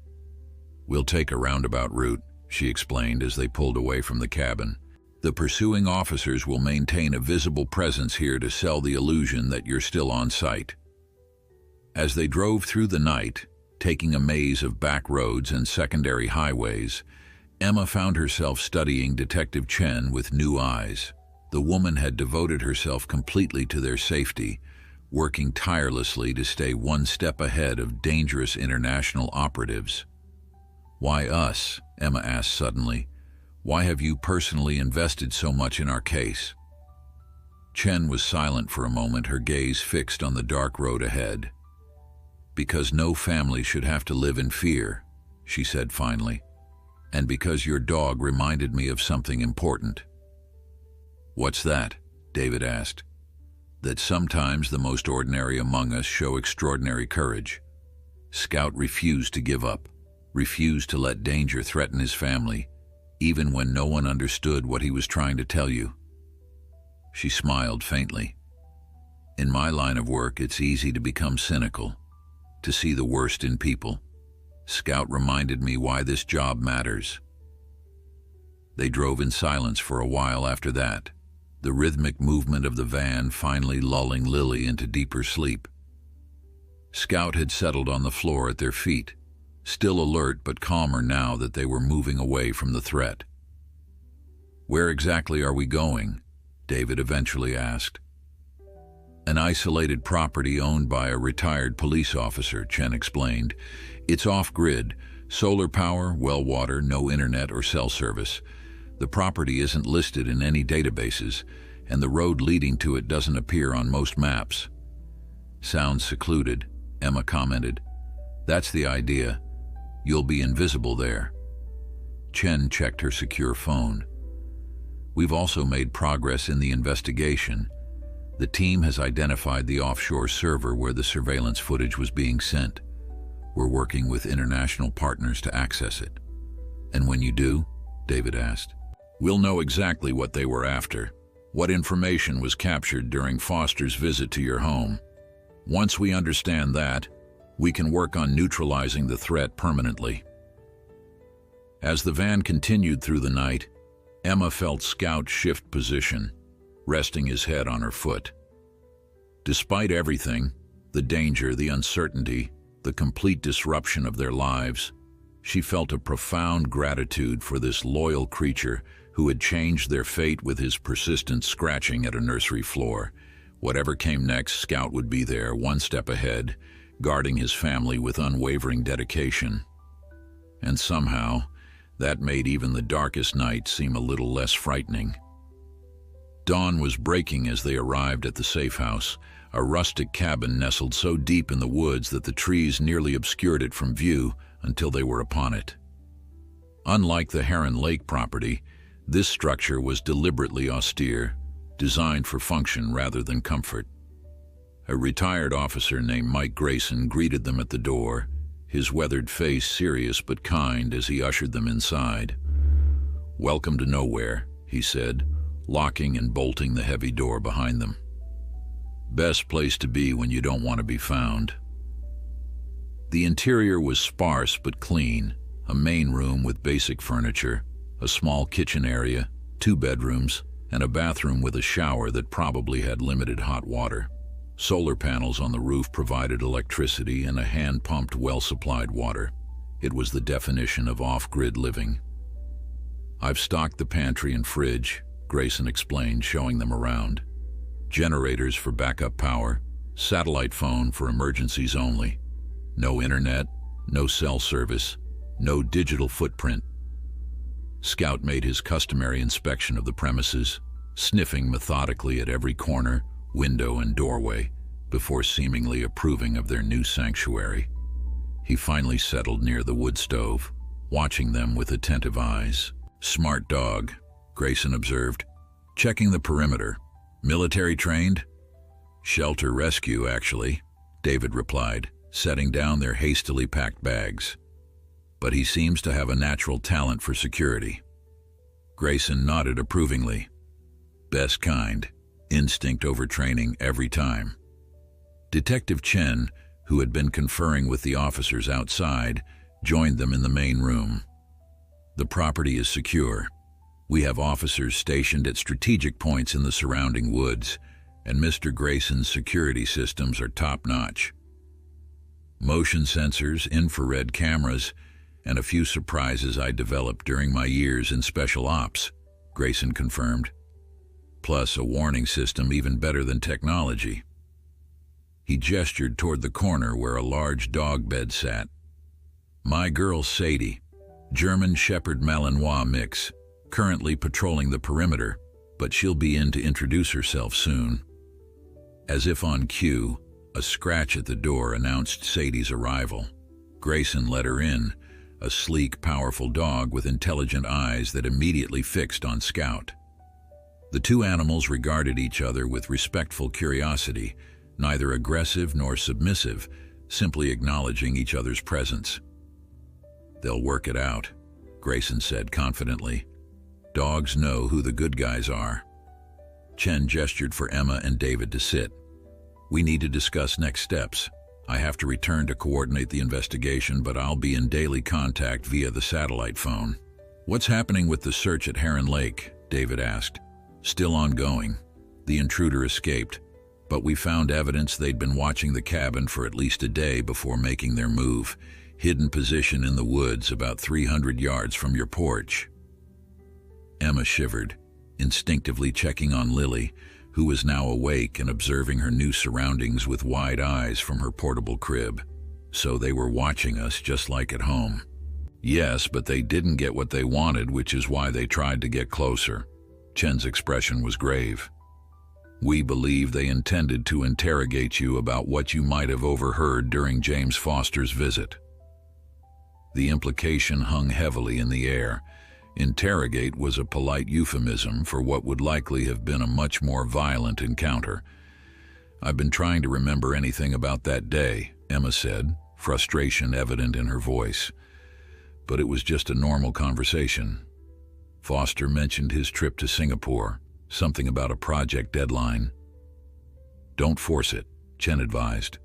We'll take a roundabout route, she explained as they pulled away from the cabin. The pursuing officers will maintain a visible presence here to sell the illusion that you're still on site. As they drove through the night, taking a maze of back roads and secondary highways, Emma found herself studying Detective Chen with new eyes. The woman had devoted herself completely to their safety, working tirelessly to stay one step ahead of dangerous international operatives. Why us? Emma asked suddenly. Why have you personally invested so much in our case? Chen was silent for a moment, her gaze fixed on the dark road ahead. Because no family should have to live in fear, she said finally. And because your dog reminded me of something important. What's that? David asked. That sometimes the most ordinary among us show extraordinary courage. Scout refused to give up, refused to let danger threaten his family, even when no one understood what he was trying to tell you. She smiled faintly. In my line of work, it's easy to become cynical, to see the worst in people. Scout reminded me why this job matters. They drove in silence for a while after that, the rhythmic movement of the van finally lulling Lily into deeper sleep. Scout had settled on the floor at their feet, still alert but calmer now that they were moving away from the threat. "Where exactly are we going?" David eventually asked. "An isolated property owned by a retired police officer," Chen explained. "It's off-grid, solar power, well water, no internet or cell service. The property isn't listed in any databases, and the road leading to it doesn't appear on most maps." "Sounds secluded," Emma commented. "That's the idea. You'll be invisible there." Chen checked her secure phone. "We've also made progress in the investigation. The team has identified the offshore server where the surveillance footage was being sent. We're working with international partners to access it." "And when you do?" David asked. "We'll know exactly what they were after, what information was captured during Foster's visit to your home. Once we understand that, we can work on neutralizing the threat permanently." As the van continued through the night, Emma felt Scout shift position, resting his head on her foot. Despite everything, the danger, the uncertainty, the complete disruption of their lives, she felt a profound gratitude for this loyal creature who had changed their fate with his persistent scratching at a nursery floor. Whatever came next, Scout would be there, one step ahead, guarding his family with unwavering dedication. And somehow, that made even the darkest night seem a little less frightening. Dawn was breaking as they arrived at the safe house, a rustic cabin nestled so deep in the woods that the trees nearly obscured it from view until they were upon it. Unlike the Heron Lake property, this structure was deliberately austere, designed for function rather than comfort. A retired officer named Mike Grayson greeted them at the door, his weathered face serious but kind as he ushered them inside. "Welcome to nowhere," he said, locking and bolting the heavy door behind them. "Best place to be when you don't want to be found." The interior was sparse but clean, a main room with basic furniture, a small kitchen area, 2 bedrooms, and a bathroom with a shower that probably had limited hot water. Solar panels on the roof provided electricity and a hand-pumped, well-supplied water. It was the definition of off-grid living. "I've stocked the pantry and fridge," Grayson explained, showing them around. "Generators for backup power, satellite phone for emergencies only. No internet, no cell service, no digital footprint." Scout made his customary inspection of the premises, sniffing methodically at every corner, window, and doorway before seemingly approving of their new sanctuary. He finally settled near the wood stove, watching them with attentive eyes. "Smart dog," Grayson observed. "Checking the perimeter. Military trained?" "Shelter rescue, actually," David replied, setting down their hastily packed bags. "But he seems to have a natural talent for security." Grayson nodded approvingly. "Best kind. Instinct over training every time." Detective Chen, who had been conferring with the officers outside, joined them in the main room. "The property is secure. We have officers stationed at strategic points in the surrounding woods, and Mr. Grayson's security systems are top-notch. Motion sensors, infrared cameras, and a few surprises I developed during my years in special ops," Grayson confirmed. "Plus a warning system even better than technology." He gestured toward the corner where a large dog bed sat. "My girl Sadie, German Shepherd Malinois mix, currently patrolling the perimeter, but she'll be in to introduce herself soon." As if on cue, a scratch at the door announced Sadie's arrival. Grayson let her in, a sleek, powerful dog with intelligent eyes that immediately fixed on Scout. The two animals regarded each other with respectful curiosity, neither aggressive nor submissive, simply acknowledging each other's presence. "They'll work it out," Grayson said confidently. "Dogs know who the good guys are." Chen gestured for Emma and David to sit. "We need to discuss next steps." I have to return to coordinate the investigation, but I'll be in daily contact via the satellite phone. What's happening with the search at Heron Lake? David asked. Still ongoing. The intruder escaped, but we found evidence they'd been watching the cabin for at least a day before making their move. Hidden position in the woods about 300 yards from your porch. Emma shivered, instinctively checking on Lily, who was now awake and observing her new surroundings with wide eyes from her portable crib. So they were watching us just like at home. Yes, but they didn't get what they wanted, which is why they tried to get closer. Chen's expression was grave. We believe they intended to interrogate you about what you might have overheard during James Foster's visit. The implication hung heavily in the air. Interrogate was a polite euphemism for what would likely have been a much more violent encounter. I've been trying to remember anything about that day, Emma said, frustration evident in her voice. But it was just a normal conversation. Foster mentioned his trip to Singapore, something about a project deadline. Don't force it, Chen advised.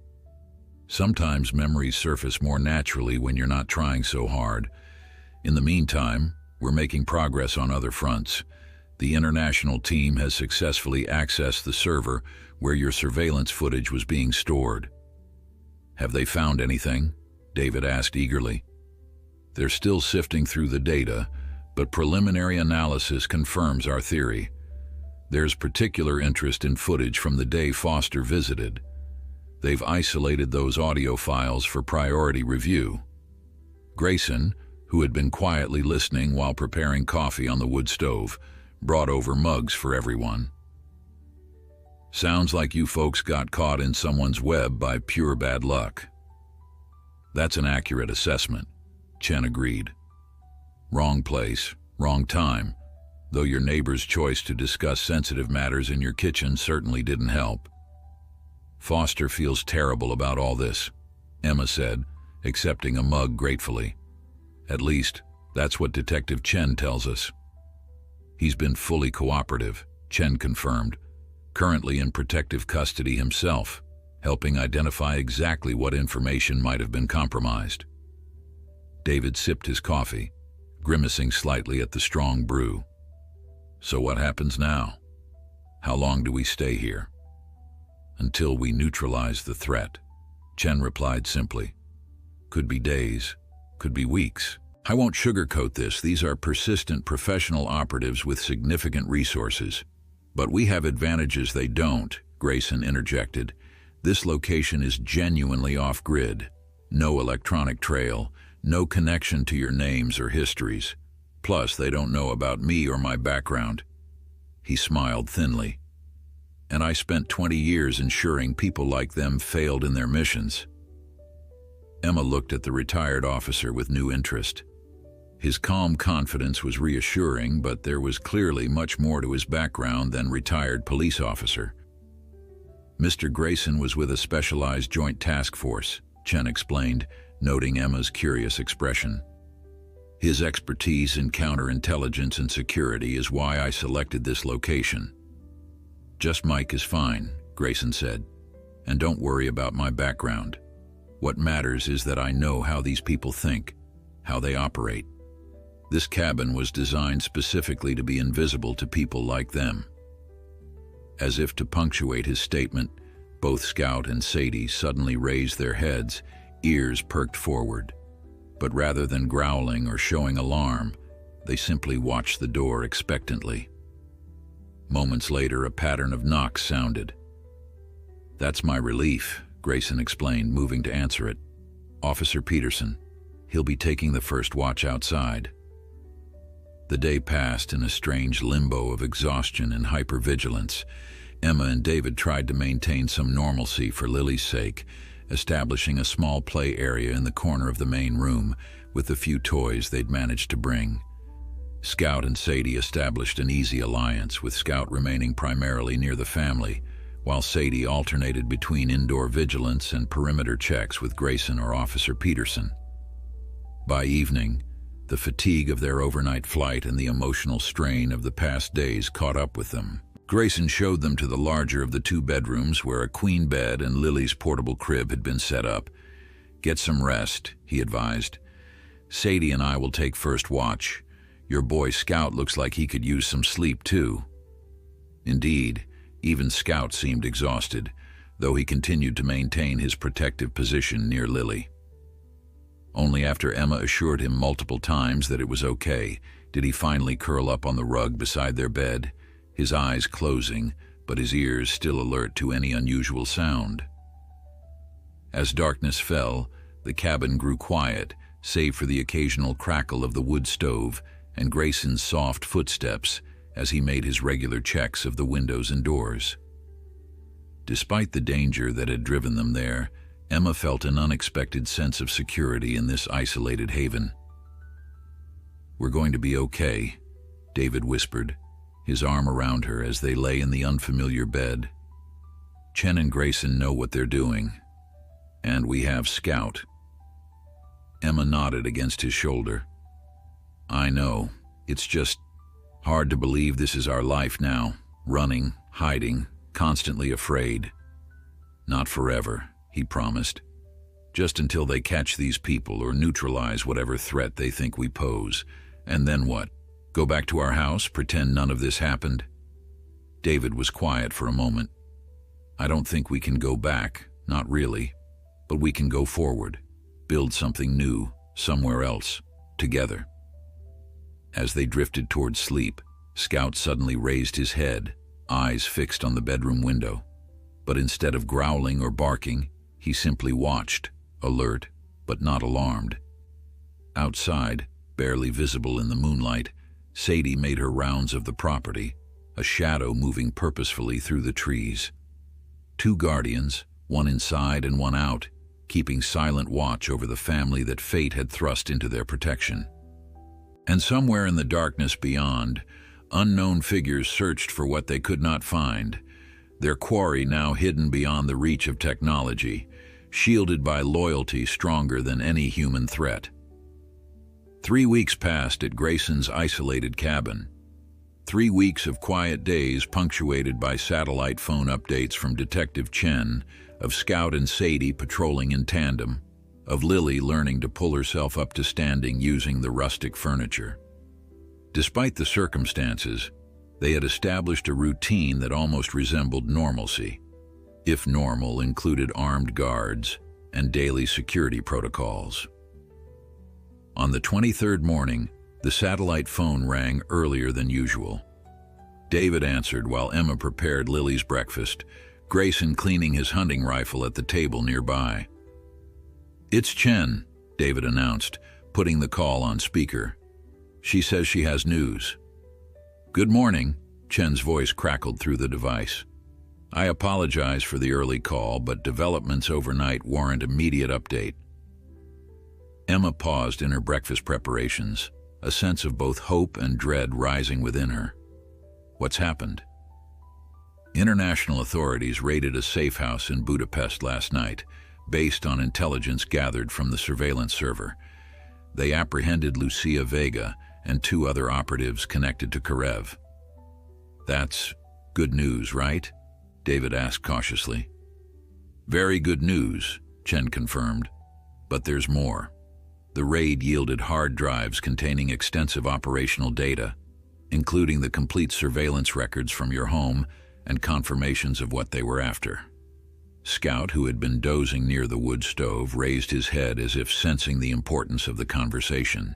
Sometimes memories surface more naturally when you're not trying so hard. In the meantime, we're making progress on other fronts. The international team has successfully accessed the server where your surveillance footage was being stored. Have they found anything? David asked eagerly. They're still sifting through the data, but preliminary analysis confirms our theory. There's particular interest in footage from the day Foster visited. They've isolated those audio files for priority review. Grayson, who had been quietly listening while preparing coffee on the wood stove, brought over mugs for everyone. Sounds like you folks got caught in someone's web by pure bad luck. That's an accurate assessment, Chen agreed. Wrong place, wrong time, though your neighbor's choice to discuss sensitive matters in your kitchen certainly didn't help. Foster feels terrible about all this, Emma said, accepting a mug gratefully. At least, that's what Detective Chen tells us. He's been fully cooperative, Chen confirmed, currently in protective custody himself, helping identify exactly what information might have been compromised. David sipped his coffee, grimacing slightly at the strong brew. So what happens now? How long do we stay here? Until we neutralize the threat, Chen replied simply. Could be days, could be weeks. I won't sugarcoat this. These are persistent professional operatives with significant resources. But we have advantages they don't, Grayson interjected. This location is genuinely off-grid. No electronic trail, no connection to your names or histories. Plus, they don't know about me or my background. He smiled thinly. And I spent 20 years ensuring people like them failed in their missions. Emma looked at the retired officer with new interest. His calm confidence was reassuring, but there was clearly much more to his background than retired police officer. Mr. Grayson was with a specialized joint task force, Chen explained, noting Emma's curious expression. His expertise in counterintelligence and security is why I selected this location. Just Mike is fine, Grayson said, and don't worry about my background. What matters is that I know how these people think, how they operate. This cabin was designed specifically to be invisible to people like them. As if to punctuate his statement, both Scout and Sadie suddenly raised their heads, ears perked forward. But rather than growling or showing alarm, they simply watched the door expectantly. Moments later, a pattern of knocks sounded. That's my relief, Grayson explained, moving to answer it. Officer Peterson. He'll be taking the first watch outside. The day passed in a strange limbo of exhaustion and hypervigilance. Emma and David tried to maintain some normalcy for Lily's sake, establishing a small play area in the corner of the main room with the few toys they'd managed to bring. Scout and Sadie established an easy alliance, with Scout remaining primarily near the family, while Sadie alternated between indoor vigilance and perimeter checks with Grayson or Officer Peterson. By evening, the fatigue of their overnight flight and the emotional strain of the past days caught up with them. Grayson showed them to the larger of the two bedrooms where a queen bed and Lily's portable crib had been set up. "Get some rest," he advised. "Sadie and I will take first watch. Your boy Scout looks like he could use some sleep too." Indeed, even Scout seemed exhausted, though he continued to maintain his protective position near Lily. Only after Emma assured him multiple times that it was okay did he finally curl up on the rug beside their bed, his eyes closing, but his ears still alert to any unusual sound. As darkness fell, the cabin grew quiet, save for the occasional crackle of the wood stove and Grayson's soft footsteps as he made his regular checks of the windows and doors. Despite the danger that had driven them there, Emma felt an unexpected sense of security in this isolated haven. "We're going to be okay," David whispered, his arm around her as they lay in the unfamiliar bed. "Chen and Grayson know what they're doing. And we have Scout." Emma nodded against his shoulder. "I know. It's just hard to believe this is our life now, running, hiding, constantly afraid." "Not forever," he promised. "Just until they catch these people or neutralize whatever threat they think we pose. And then what? Go back to our house, pretend none of this happened?" David was quiet for a moment. "I don't think we can go back, not really. But we can go forward, build something new, somewhere else, together." As they drifted toward sleep, Scout suddenly raised his head, eyes fixed on the bedroom window. But instead of growling or barking, he simply watched, alert, but not alarmed. Outside, barely visible in the moonlight, Sadie made her rounds of the property, a shadow moving purposefully through the trees. Two guardians, one inside and one out, keeping silent watch over the family that fate had thrust into their protection. And somewhere in the darkness beyond, unknown figures searched for what they could not find, their quarry now hidden beyond the reach of technology, shielded by loyalty stronger than any human threat. 3 weeks passed at Grayson's isolated cabin. 3 weeks of quiet days punctuated by satellite phone updates from Detective Chen, of Scout and Sadie patrolling in tandem, of Lily learning to pull herself up to standing using the rustic furniture. Despite the circumstances, they had established a routine that almost resembled normalcy, if normal included armed guards and daily security protocols. On the 23rd morning, the satellite phone rang earlier than usual. David answered while Emma prepared Lily's breakfast, Grayson cleaning his hunting rifle at the table nearby. "It's Chen," David announced, putting the call on speaker. "She says she has news." "Good morning," Chen's voice crackled through the device. "I apologize for the early call, but developments overnight warrant immediate update." Emma paused in her breakfast preparations, a sense of both hope and dread rising within her. "What's happened?" International authorities raided a safe house in Budapest last night, based on intelligence gathered from the surveillance server. They apprehended Lucia Vega and 2 other operatives connected to Karev. "That's good news, right?" David asked cautiously. "Very good news," Chen confirmed. "But there's more. The raid yielded hard drives containing extensive operational data, including the complete surveillance records from your home and confirmations of what they were after." Scout, who had been dozing near the wood stove, raised his head as if sensing the importance of the conversation.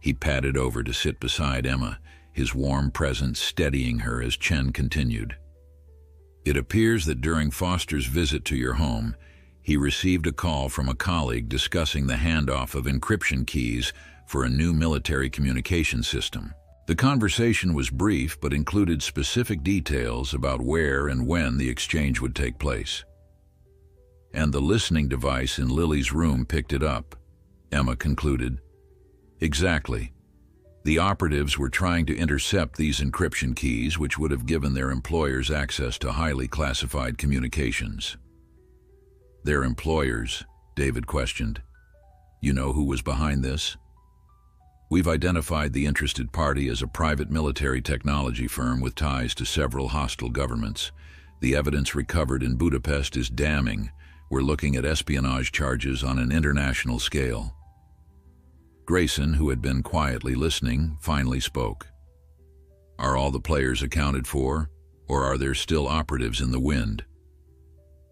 He padded over to sit beside Emma, his warm presence steadying her as Chen continued. "It appears that during Foster's visit to your home, he received a call from a colleague discussing the handoff of encryption keys for a new military communication system. The conversation was brief but included specific details about where and when the exchange would take place. And the listening device in Lily's room picked it up," Emma concluded. "Exactly. The operatives were trying to intercept these encryption keys, which would have given their employers access to highly classified communications." "Their employers?" David questioned. "You know who was behind this?" We've identified the interested party as a private military technology firm with ties to several hostile governments. The evidence recovered in Budapest is damning. We're looking at espionage charges on an international scale. Grayson, who had been quietly listening, finally spoke. Are all the players accounted for, or are there still operatives in the wind?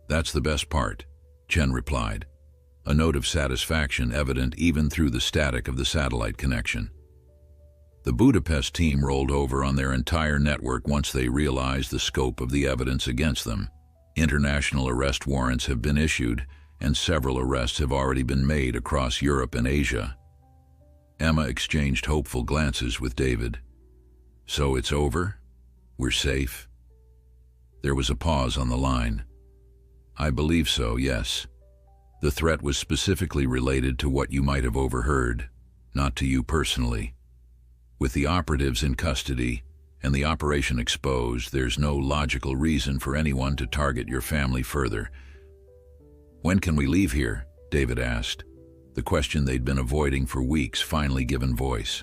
That's the best part, Chen replied, a note of satisfaction evident even through the static of the satellite connection. The Budapest team rolled over on their entire network once they realized the scope of the evidence against them. International arrest warrants have been issued, and several arrests have already been made across Europe and Asia. Emma exchanged hopeful glances with David. So it's over? We're safe? There was a pause on the line. I believe so, yes. The threat was specifically related to what you might have overheard, not to you personally. With the operatives in custody and the operation exposed, there's no logical reason for anyone to target your family further. When can we leave here? David asked, the question they'd been avoiding for weeks finally given voice.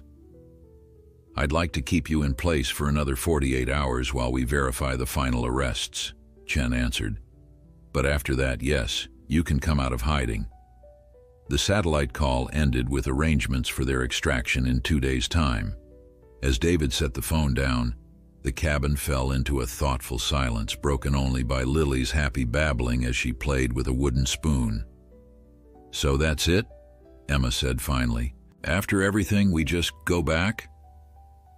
I'd like to keep you in place for another 48 hours while we verify the final arrests, Chen answered. But after that, yes, you can come out of hiding. The satellite call ended with arrangements for their extraction in 2 days' time. As David set the phone down, the cabin fell into a thoughtful silence, broken only by Lily's happy babbling as she played with a wooden spoon. So that's it? Emma said finally. After everything, we just go back?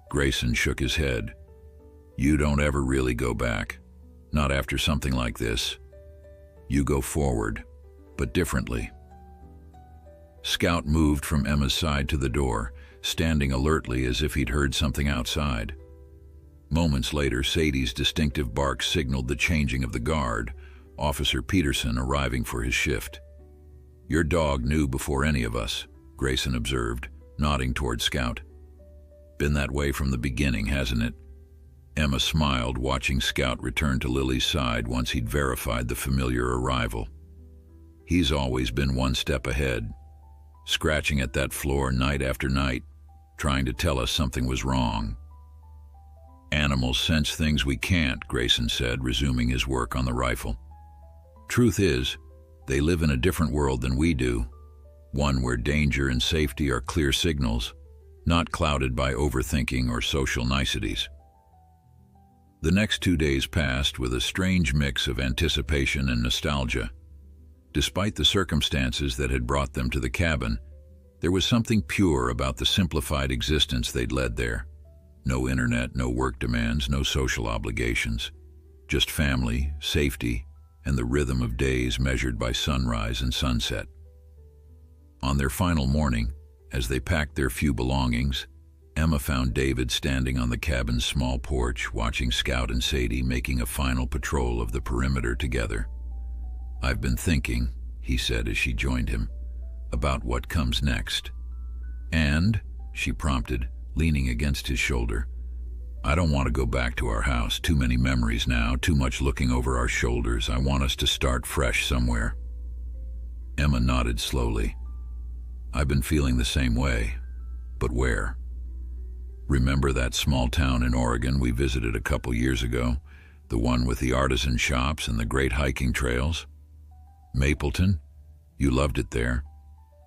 Grayson shook his head. You don't ever really go back. Not after something like this. You go forward, but differently. Scout moved from Emma's side to the door, standing alertly as if he'd heard something outside. Moments later, Sadie's distinctive bark signaled the changing of the guard, Officer Peterson arriving for his shift. Your dog knew before any of us, Grayson observed, nodding toward Scout. Been that way from the beginning, hasn't it? Emma smiled, watching Scout return to Lily's side once he'd verified the familiar arrival. He's always been one step ahead, scratching at that floor night after night, trying to tell us something was wrong. Animals sense things we can't, Grayson said, resuming his work on the rifle. Truth is, they live in a different world than we do, one where danger and safety are clear signals, not clouded by overthinking or social niceties. The next 2 days passed with a strange mix of anticipation and nostalgia. Despite the circumstances that had brought them to the cabin, there was something pure about the simplified existence they'd led there. No internet, no work demands, no social obligations. Just family, safety, and the rhythm of days measured by sunrise and sunset. On their final morning, as they packed their few belongings, Emma found David standing on the cabin's small porch, watching Scout and Sadie making a final patrol of the perimeter together. I've been thinking, he said as she joined him, about what comes next. And, she prompted, leaning against his shoulder, I don't want to go back to our house. Too many memories now, too much looking over our shoulders. I want us to start fresh somewhere. Emma nodded slowly. I've been feeling the same way. But where? Remember that small town in Oregon we visited a couple years ago? The one with the artisan shops and the great hiking trails? Mapleton? You loved it there.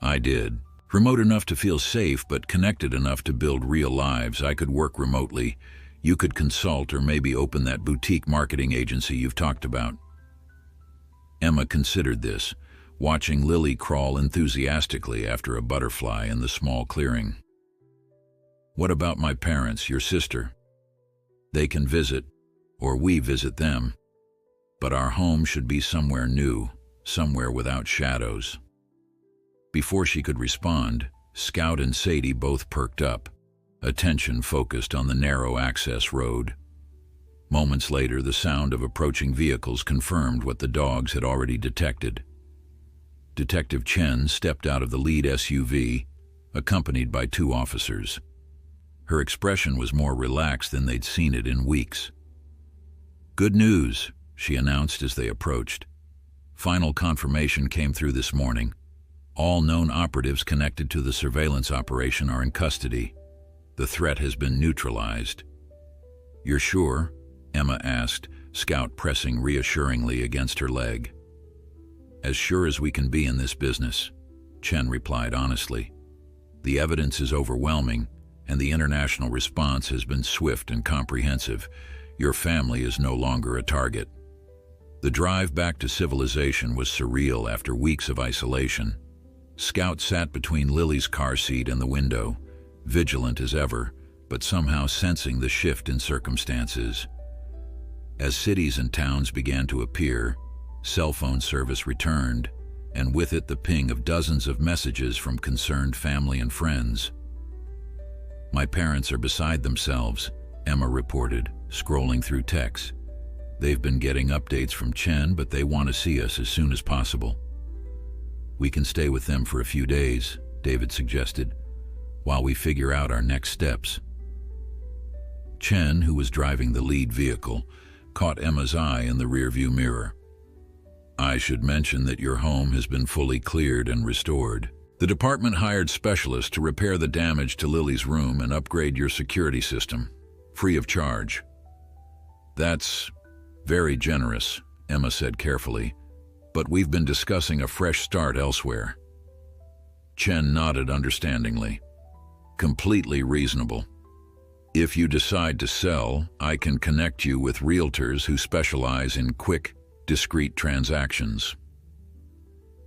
I did. Remote enough to feel safe, but connected enough to build real lives. I could work remotely. You could consult or maybe open that boutique marketing agency you've talked about. Emma considered this, watching Lily crawl enthusiastically after a butterfly in the small clearing. What about my parents, your sister? They can visit, or we visit them. But our home should be somewhere new, somewhere without shadows. Before she could respond, Scout and Sadie both perked up, attention focused on the narrow access road. Moments later, the sound of approaching vehicles confirmed what the dogs had already detected. Detective Chen stepped out of the lead SUV, accompanied by 2 officers. Her expression was more relaxed than they'd seen it in weeks. Good news, she announced as they approached. Final confirmation came through this morning. All known operatives connected to the surveillance operation are in custody. The threat has been neutralized. You're sure? Emma asked, Scout pressing reassuringly against her leg. As sure as we can be in this business, Chen replied honestly. The evidence is overwhelming, and the international response has been swift and comprehensive. Your family is no longer a target. The drive back to civilization was surreal after weeks of isolation. Scout sat between Lily's car seat and the window, vigilant as ever, but somehow sensing the shift in circumstances. As cities and towns began to appear, cell phone service returned, and with it the ping of dozens of messages from concerned family and friends. My parents are beside themselves, Emma reported, scrolling through texts. They've been getting updates from Chen, but they want to see us as soon as possible. We can stay with them for a few days, David suggested, while we figure out our next steps. Chen, who was driving the lead vehicle, caught Emma's eye in the rearview mirror. I should mention that your home has been fully cleared and restored. The department hired specialists to repair the damage to Lily's room and upgrade your security system, free of charge. That's very generous, Emma said carefully, but we've been discussing a fresh start elsewhere. Chen nodded understandingly. Completely reasonable. If you decide to sell, I can connect you with realtors who specialize in quick, discreet transactions.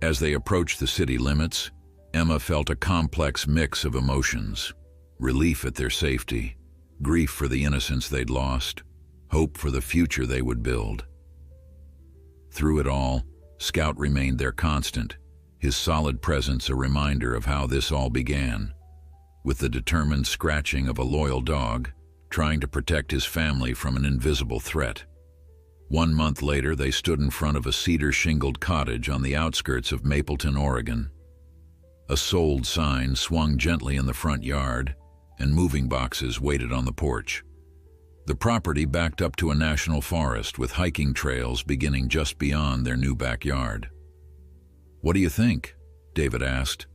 As they approached the city limits, Emma felt a complex mix of emotions: relief at their safety, grief for the innocence they'd lost, hope for the future they would build. Through it all, Scout remained their constant, his solid presence a reminder of how this all began, with the determined scratching of a loyal dog, trying to protect his family from an invisible threat. 1 month later, they stood in front of a cedar-shingled cottage on the outskirts of Mapleton, Oregon. A sold sign swung gently in the front yard, and moving boxes waited on the porch. The property backed up to a national forest with hiking trails beginning just beyond their new backyard. What do you think? David asked.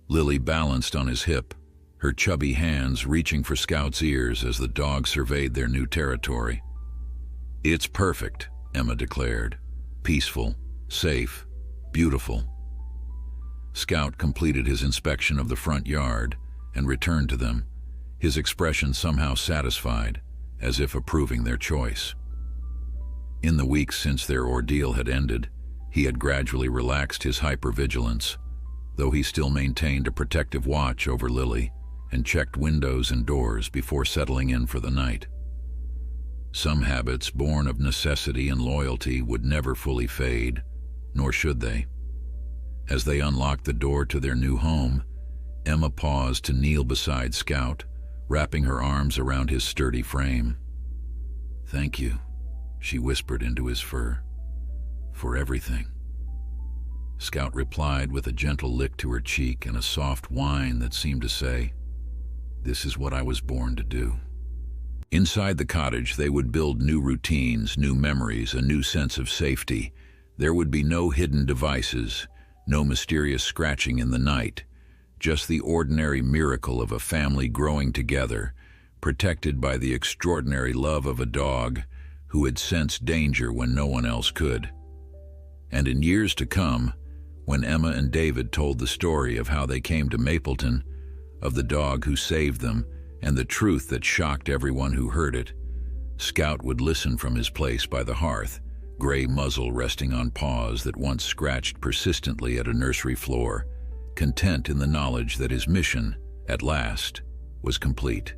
Lily balanced on his hip, her chubby hands reaching for Scout's ears as the dog surveyed their new territory. It's perfect, Emma declared. Peaceful, safe, beautiful. Scout completed his inspection of the front yard and returned to them, his expression somehow satisfied, as if approving their choice. In the weeks since their ordeal had ended, he had gradually relaxed his hypervigilance, though he still maintained a protective watch over Lily and checked windows and doors before settling in for the night. Some habits born of necessity and loyalty would never fully fade, nor should they. As they unlocked the door to their new home, Emma paused to kneel beside Scout, wrapping her arms around his sturdy frame. "Thank you," she whispered into his fur, "for everything." Scout replied with a gentle lick to her cheek and a soft whine that seemed to say, "This is what I was born to do." Inside the cottage, they would build new routines, new memories, a new sense of safety. There would be no hidden devices, no mysterious scratching in the night, just the ordinary miracle of a family growing together, protected by the extraordinary love of a dog who had sensed danger when no one else could. And in years to come, when Emma and David told the story of how they came to Mapleton, of the dog who saved them, and the truth that shocked everyone who heard it, Scout would listen from his place by the hearth, gray muzzle resting on paws that once scratched persistently at a nursery floor, content in the knowledge that his mission, at last, was complete.